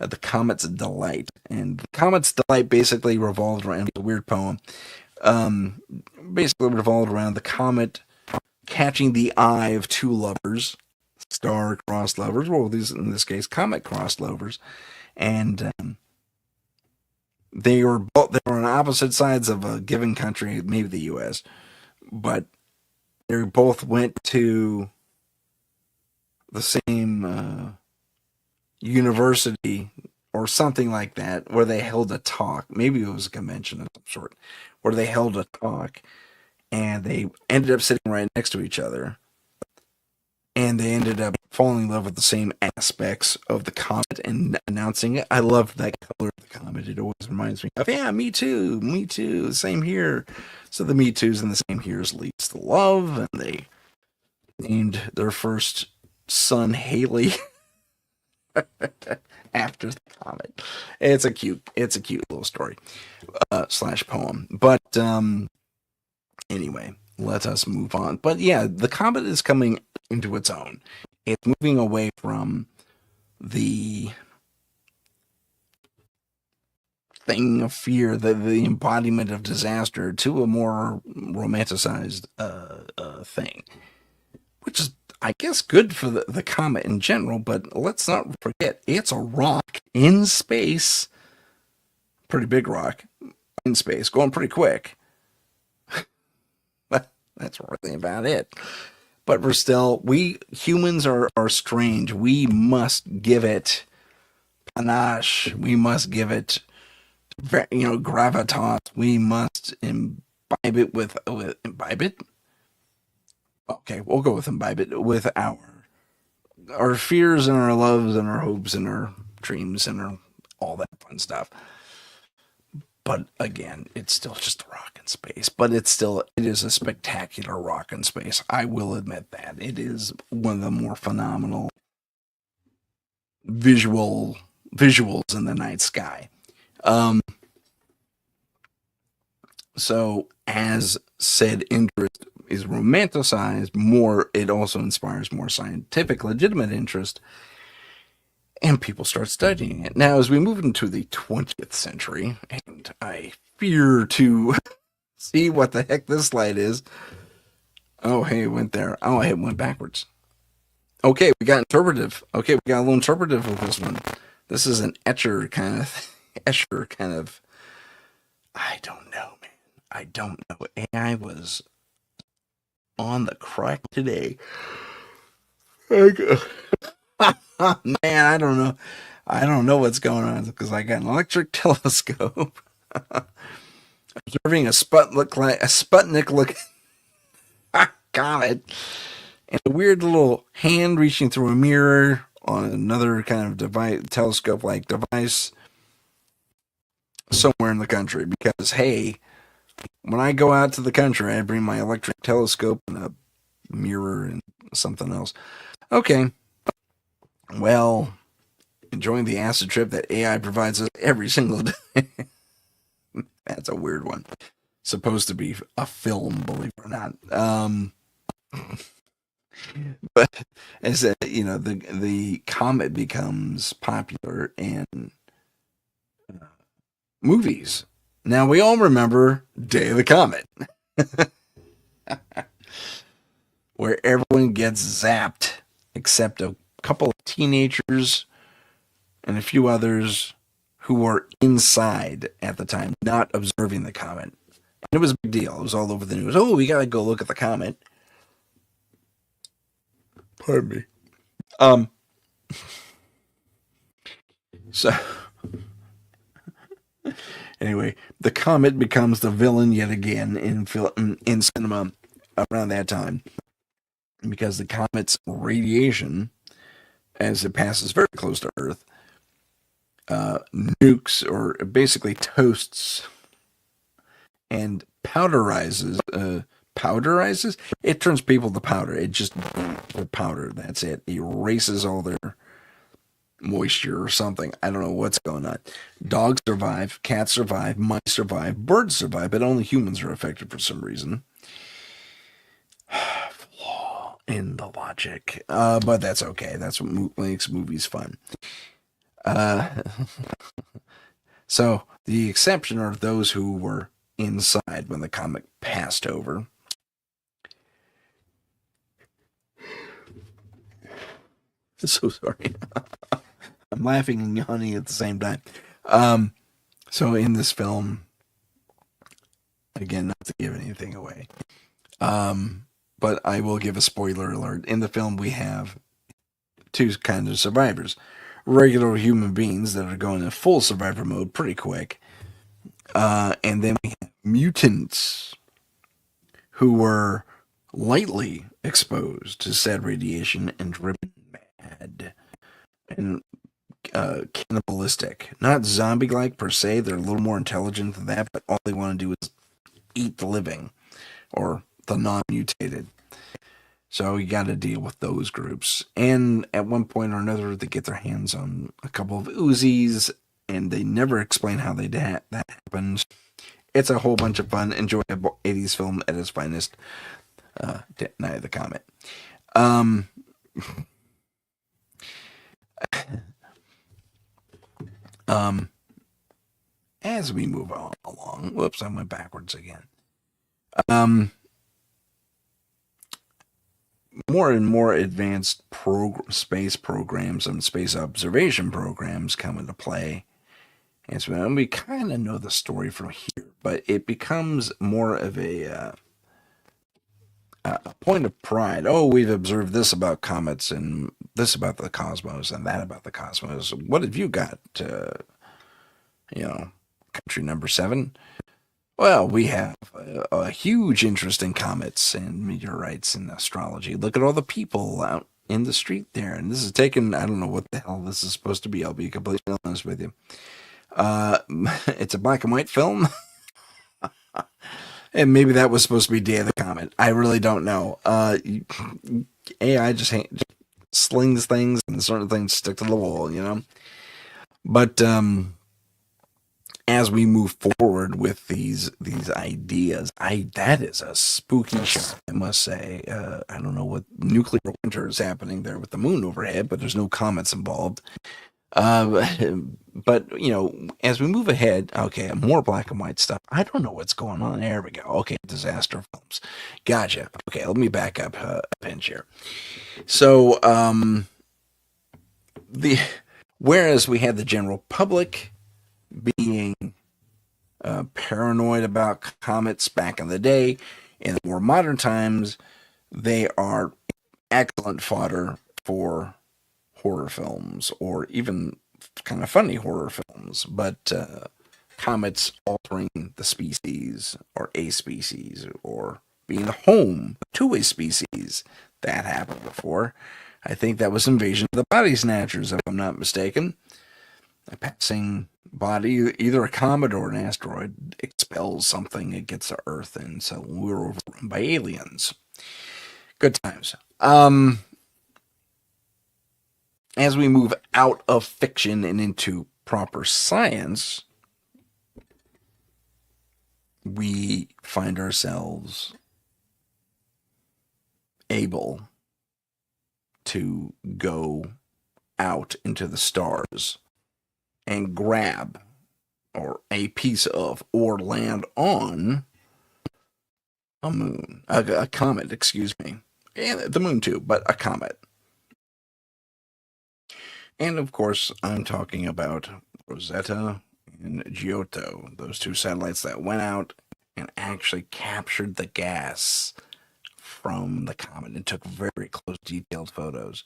The Comet's Delight, and the Comet's Delight basically revolved around a weird poem. Basically revolved around the comet catching the eye of two lovers, star-crossed lovers. Well, these in this case, comet-crossed lovers, and they were on opposite sides of a given country, maybe the U.S., but they both went to the same university or something like that, where they held a talk. Maybe it was a convention of some sort, where they held a talk, and they ended up sitting right next to each other, and they ended up falling in love with the same aspects of the comet and announcing it. I love that color of the comet. It always reminds me of, yeah, me too, same here. So the me too's and the same here's leads to love, and they named their first son Haley after the comet. It's a cute little story slash poem. But anyway, let us move on. But yeah, the comet is coming into its own. It's moving away from the thing of fear, the embodiment of disaster, to a more romanticized thing, which is, I guess, good for the comet in general. But let's not forget, it's a rock in space, pretty big rock in space, going pretty quick. That's really about it. But we humans are strange. We must give it panache. We must give it, gravitas. We must imbibe it with imbibe it. Okay, we'll go with imbibe it with our fears and our loves and our hopes and our dreams and all that fun stuff. But again, it's still just a rock in space. But it is a spectacular rock in space. I will admit that. It is one of the more phenomenal visuals in the night sky. So as said interest is romanticized more, it also inspires more scientific, legitimate interest, and people start studying it. Now, as we move into the 20th century, and I fear to see what the heck this slide is. Oh, hey, it went there. Oh, it went backwards. Okay, we got interpretive. Okay, we got a little interpretive with this one. This is an Escher kind of. I don't know, man. I don't know. AI was on the crack today. Man, I don't know. I don't know what's going on because I got an electric telescope observing a Sputnik looking comet, and a weird little hand reaching through a mirror on another kind of device, telescope-like device somewhere in the country. Because, hey, when I go out to the country, I bring my electric telescope and a mirror and something else. Okay, well, enjoying the acid trip that AI provides us every single day. That's a weird one. Supposed to be a film, believe it or not. But as the comet becomes popular in movies. Now we all remember Day of the Comet, where everyone gets zapped except a couple of teenagers and a few others who were inside at the time, not observing the comet. And it was a big deal. It was all over the news. Oh, we gotta go look at the comet. Pardon me. So anyway, the comet becomes the villain yet again in cinema around that time, because the comet's radiation, as it passes very close to Earth, nukes or basically toasts and powderizes. Powderizes? It turns people to powder. It just powder. That's it. Erases all their moisture or something. I don't know what's going on. Dogs survive, cats survive, mice survive, birds survive, but only humans are affected for some reason. Flaw in the logic. But that's okay. That's what makes movies fun. So the exception are those who were inside when the comet passed over. So sorry. I'm laughing and yawning at the same time. So in this film, again, not to give anything away, but I will give a spoiler alert. In the film, we have two kinds of survivors. Regular human beings that are going in full survivor mode pretty quick. And then we have mutants who were lightly exposed to said radiation and driven mad and cannibalistic. Not zombie-like per se. They're a little more intelligent than that, but all they want to do is eat the living or the non-mutated. So you got to deal with those groups. And at one point or another, they get their hands on a couple of Uzis, and they never explain how that happens. It's a whole bunch of fun, enjoyable 80s film at its finest. Night of the Comet. As we move along, whoops, I went backwards again. More and more advanced space programs and space observation programs come into play. And so we kind of know the story from here, but it becomes more of a point of pride. Oh, we've observed this about comets and this about the cosmos and that about the cosmos. What have you got? Country number 7. Well, we have a huge interest in comets and meteorites and astrology. Look at all the people out in the street there. And this is taken, I don't know what the hell this is supposed to be. I'll be completely honest with you. It's a black and white film. And maybe that was supposed to be Day of the Comet. I really don't know. AI just slings things and certain things stick to the wall, But as we move forward with these ideas, that is a spooky show, I must say. I don't know what nuclear winter is happening there with the moon overhead, but there's no comets involved. But as we move ahead, okay, more black and white stuff. I don't know what's going on. There we go. Okay, disaster films. Gotcha. Okay, let me back up a pinch here. So, whereas we had the general public being paranoid about comets back in the day, in the more modern times, they are excellent fodder for horror films, or even kind of funny horror films, but comets altering the species, or a species, or being home to a species. That happened before. I think that was Invasion of the Body Snatchers, if I'm not mistaken. A passing body, either a comet or an asteroid, expels something against the Earth, and so we were overrun by aliens. Good times. As we move out of fiction and into proper science, we find ourselves able to go out into the stars and grab or a piece of or land on a moon, a comet, excuse me. And the moon too, but a comet. And of course, I'm talking about Rosetta and Giotto, those two satellites that went out and actually captured the gas from the comet and took very close, detailed photos.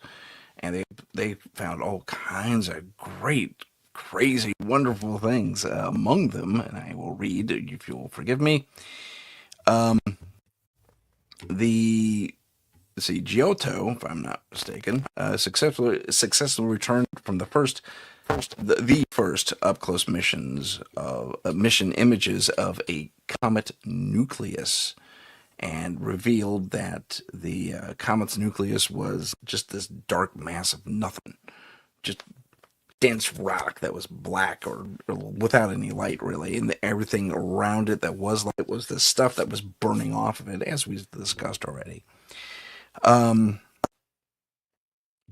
And they found all kinds of great, crazy, wonderful things among them. And I will read, if you'll forgive me. Giotto, if I'm not mistaken, successfully returned from the first up close missions of mission images of a comet nucleus, and revealed that the comet's nucleus was just this dark mass of nothing, just dense rock that was black or without any light really, and everything around it that was light was the stuff that was burning off of it, as we discussed already.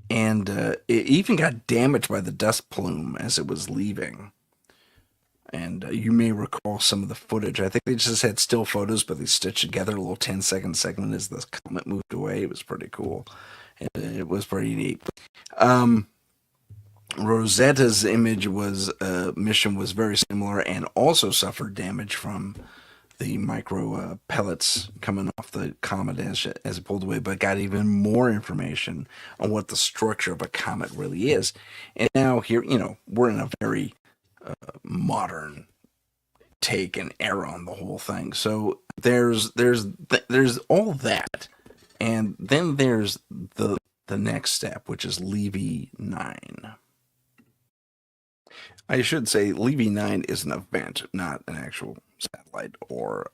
And it even got damaged by the dust plume as it was leaving. And you may recall some of the footage. I think they just had still photos, but they stitched together a little 10-second segment as the comet moved away. It was pretty cool. It was pretty neat. Rosetta's mission was very similar and also suffered damage from the micro pellets coming off the comet as it pulled away, but got even more information on what the structure of a comet really is. And now here, we're in a very modern take and era on the whole thing. So there's all that, and then there's the next step, which is Levy 9. I should say Levy 9 is an event, not an actual satellite or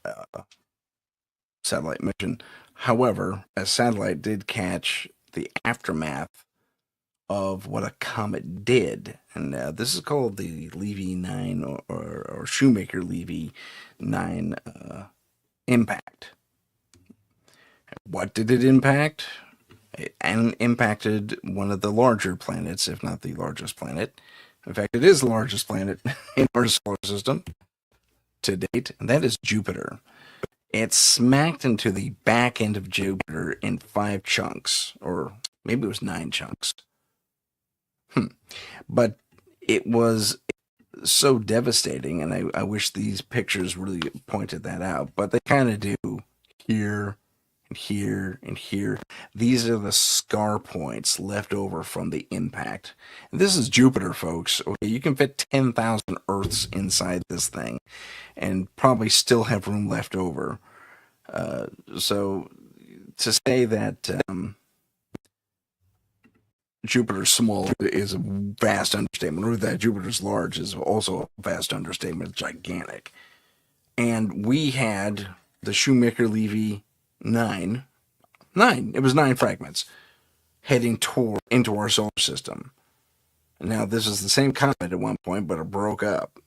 satellite mission. However, a satellite did catch the aftermath of what a comet did, and this is called the Levy 9 or Shoemaker Levy 9 impact. What did it impact? It impacted one of the larger planets, if not the largest planet. In fact, it is the largest planet in our solar system to date, and that is Jupiter. It smacked into the back end of Jupiter in 5 chunks, or maybe it was 9 chunks. But it was so devastating, and I wish these pictures really pointed that out, but they kind of do here and here and here. These are the scar points left over from the impact. And this is Jupiter, folks. Okay, you can fit 10,000 Earths inside this thing and probably still have room left over. So to say that Jupiter's small is a vast understatement, or that Jupiter's large is also a vast understatement. It's gigantic. And we had the Shoemaker-Levy 9. It was 9 fragments heading into our solar system. Now, this is the same comet at one point, but it broke up,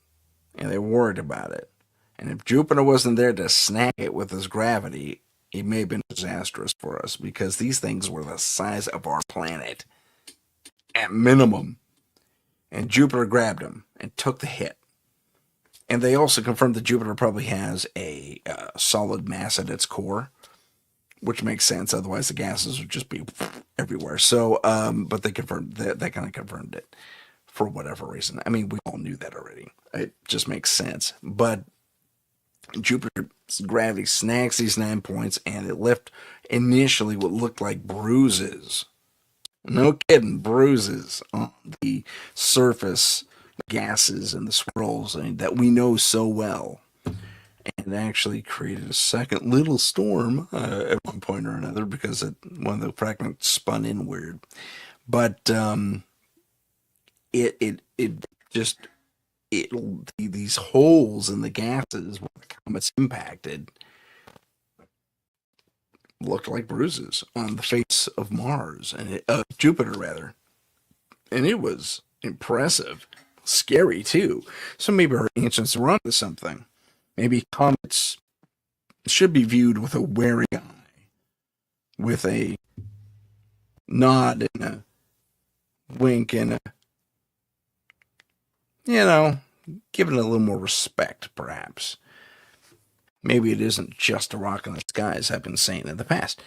and they were worried about it. And if Jupiter wasn't there to snag it with his gravity, it may have been disastrous for us, because these things were the size of our planet at minimum. And Jupiter grabbed them and took the hit. And they also confirmed that Jupiter probably has a solid mass at its core, which makes sense. Otherwise, the gases would just be everywhere. So, but they confirmed that. They kind of confirmed it for whatever reason. I mean, we all knew that already. It just makes sense. But Jupiter's gravity snags these 9 points, and it left initially what looked like bruises. No kidding, bruises on the surface gases and the swirls that we know so well. And had actually created a second little storm at one point or another because one of the fragments spun inward. But it just these holes in the gases where the comets impacted looked like bruises on the face of Mars and Jupiter rather, and it was impressive, scary too. So maybe our ancients were onto something. Maybe comets should be viewed with a wary eye, with a nod and a wink and a, give it a little more respect, perhaps. Maybe it isn't just a rock in the sky, as I've been saying in the past,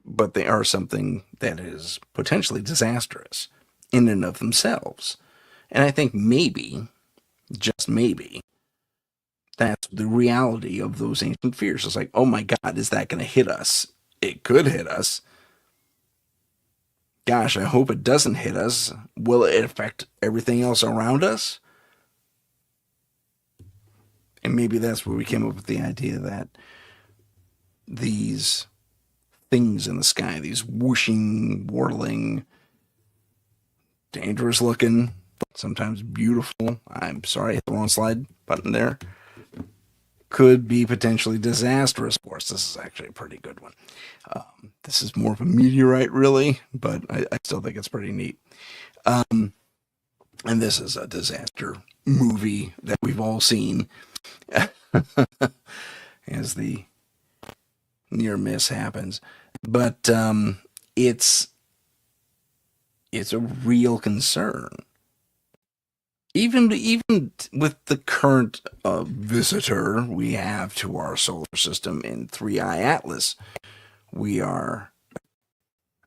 but they are something that is potentially disastrous in and of themselves. And I think maybe, just maybe, that's the reality of those ancient fears. It's like, oh my God, is that going to hit us? It could hit us. Gosh, I hope it doesn't hit us. Will it affect everything else around us? And maybe that's where we came up with the idea that these things in the sky, these whooshing, whirling, dangerous looking, sometimes beautiful, I'm sorry, I hit the wrong slide button there, could be potentially disastrous for us. This is actually a pretty good one. This is more of a meteorite, really, but I still think it's pretty neat. And this is a disaster movie that we've all seen as the near miss happens. But it's a real concern. Even with the current visitor we have to our solar system in 3i Atlas, we are.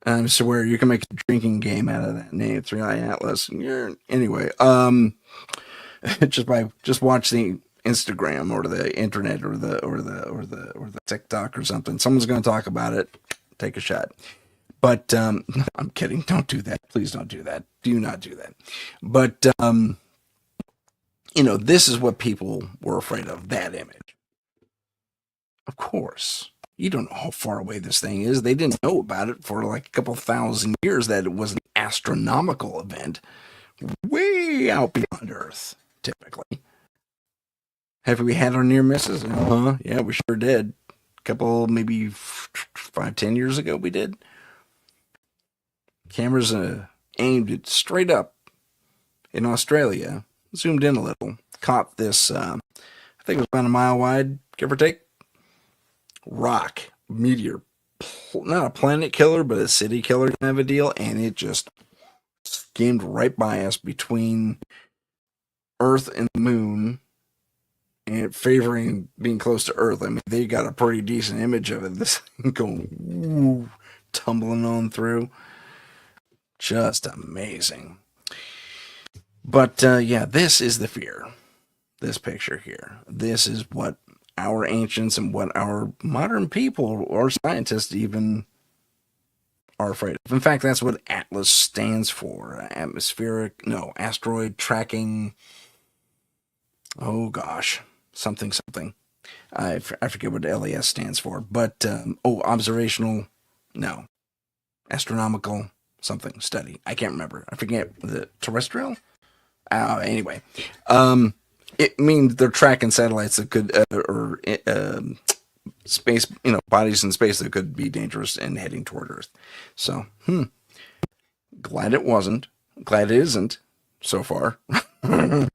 I swear you can make a drinking game out of that name, 3i Atlas. Anyway, just watch the Instagram or the internet or the TikTok or something. Someone's going to talk about it. Take a shot. But I'm kidding. Don't do that. Please don't do that. Do not do that. But this is what people were afraid of, that image. Of course. You don't know how far away this thing is. They didn't know about it for like a couple thousand years, that it was an astronomical event way out beyond Earth, typically. Have we had our near misses? Yeah, we sure did. A couple, maybe 5-10 years ago, we did. Cameras aimed it straight up in Australia, zoomed in a little, caught this, I think it was about a mile wide, give or take, rock, meteor, not a planet killer, but a city killer kind of a deal, and it just skimmed right by us between Earth and the moon, and favoring being close to Earth. I mean, they got a pretty decent image of it, this thing going tumbling on through. Just amazing. But yeah, this is the fear. This picture here. This is what our ancients and what our modern people or scientists even are afraid of. In fact, that's what ATLAS stands for. Asteroid tracking. Oh gosh, something. I forget what LAS stands for. But observational. No, astronomical something study. I can't remember. I forget the terrestrial. Anyway, it means they're tracking satellites that could, space, bodies in space that could be dangerous and heading toward Earth. So, glad it wasn't. Glad it isn't so far. You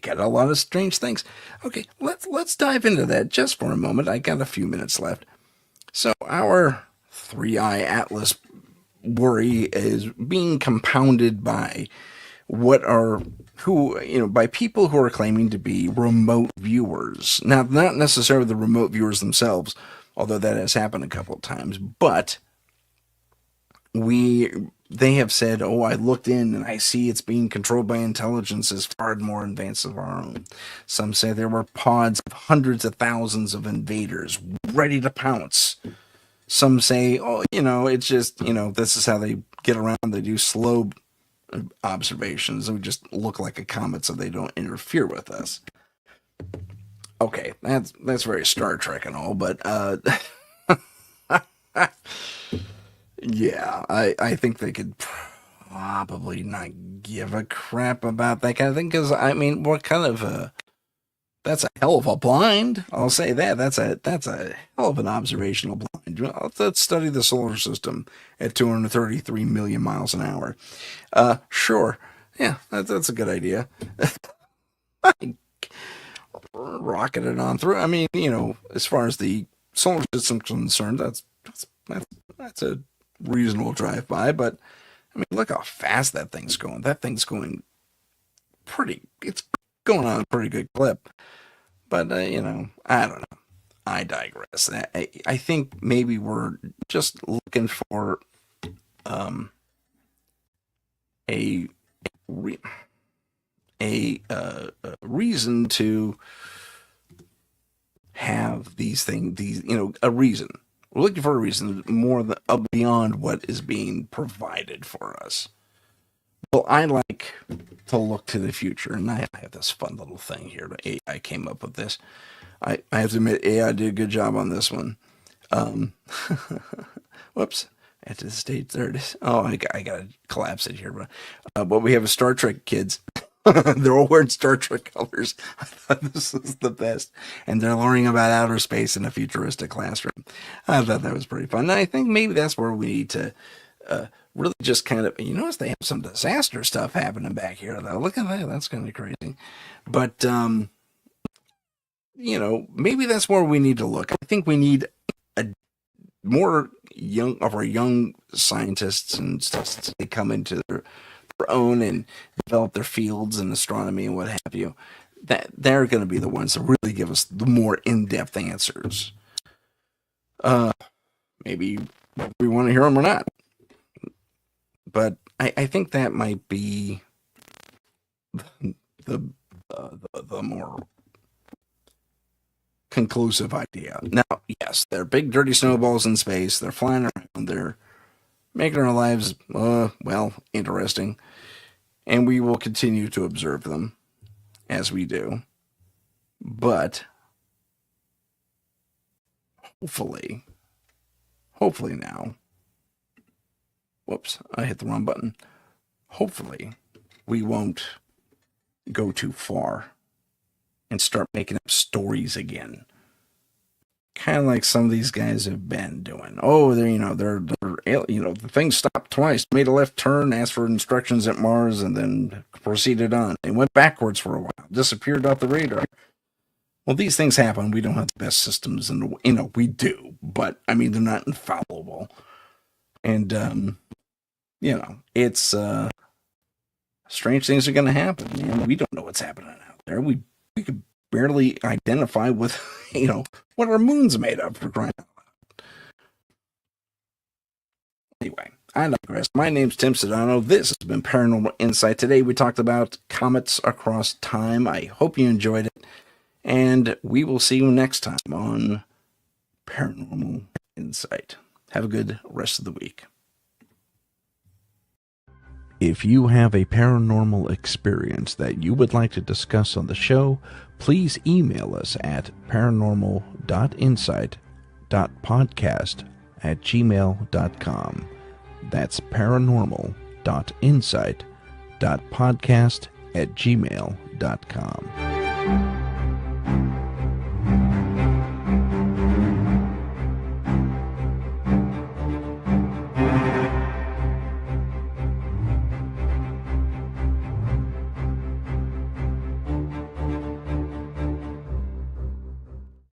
get a lot of strange things. Okay, let's dive into that just for a moment. I got a few minutes left. So our 3i Atlas worry is being compounded by by people who are claiming to be remote viewers. Now, not necessarily the remote viewers themselves, although that has happened a couple of times, but they have said, I looked in and I see it's being controlled by intelligences far more advanced than our own. Some say there were pods of hundreds of thousands of invaders ready to pounce. Some say, it's just, this is how they get around. They do slow observations and we just look like a comet so they don't interfere with us. Okay, that's very Star Trek and all, but yeah, I think they could probably not give a crap about that kind of thing because I mean, what kind of that's a hell of a blind. I'll say that. That's a hell of an observational blind. Well, let's study the solar system at 233 million miles an hour. Sure. Yeah, that's a good idea. Rocket it on through. I mean, as far as the solar system is concerned, that's a reasonable drive by. But I mean, look how fast that thing's going. That thing's going pretty. It's going on a pretty good clip. But I don't know. I digress. I think maybe we're just looking for um, a re- a reason to have these things. A reason. We're looking for a reason more beyond what is being provided for us. Well, I like to look to the future, and I have this fun little thing here. AI came up with this. I have to admit, AI did a good job on this one. Um, whoops. At this stage, there it is. Oh, I gotta collapse it here. But we have a Star Trek kids. They're all wearing Star Trek colors. I thought this was the best. And they're learning about outer space in a futuristic classroom. I thought that was pretty fun. And I think maybe that's where we need to really just kind of, notice they have some disaster stuff happening back here, though. Look at that. That's kind of crazy. But, maybe that's where we need to look. I think we need a more young scientists and stuff to come into their own and develop their fields in astronomy and what have you. That they're going to be the ones that really give us the more in-depth answers. Maybe we want to hear them or not. But I think that might be the more conclusive idea. Now, yes, they're big dirty snowballs in space. They're flying around. They're making our lives, interesting. And we will continue to observe them as we do. But hopefully now, whoops, I hit the wrong button. Hopefully we won't go too far and start making up stories again. Kind of like some of these guys have been doing. Oh, the thing stopped twice, made a left turn, asked for instructions at Mars, and then proceeded on. They went backwards for a while, disappeared off the radar. Well, these things happen. We don't have the best systems, and we do, but I mean, they're not infallible. And it's strange things are going to happen. Man, we don't know what's happening out there. We could barely identify with, what our moon's made of, for crying out loud. Anyway, I digress. My name's Tim Sudano. This has been Paranormal Insight. Today we talked about Comets Across Time. I hope you enjoyed it. And we will see you next time on Paranormal Insight. Have a good rest of the week. If you have a paranormal experience that you would like to discuss on the show, please email us at paranormal.insight.podcast@gmail.com. That's paranormal.insight.podcast@gmail.com.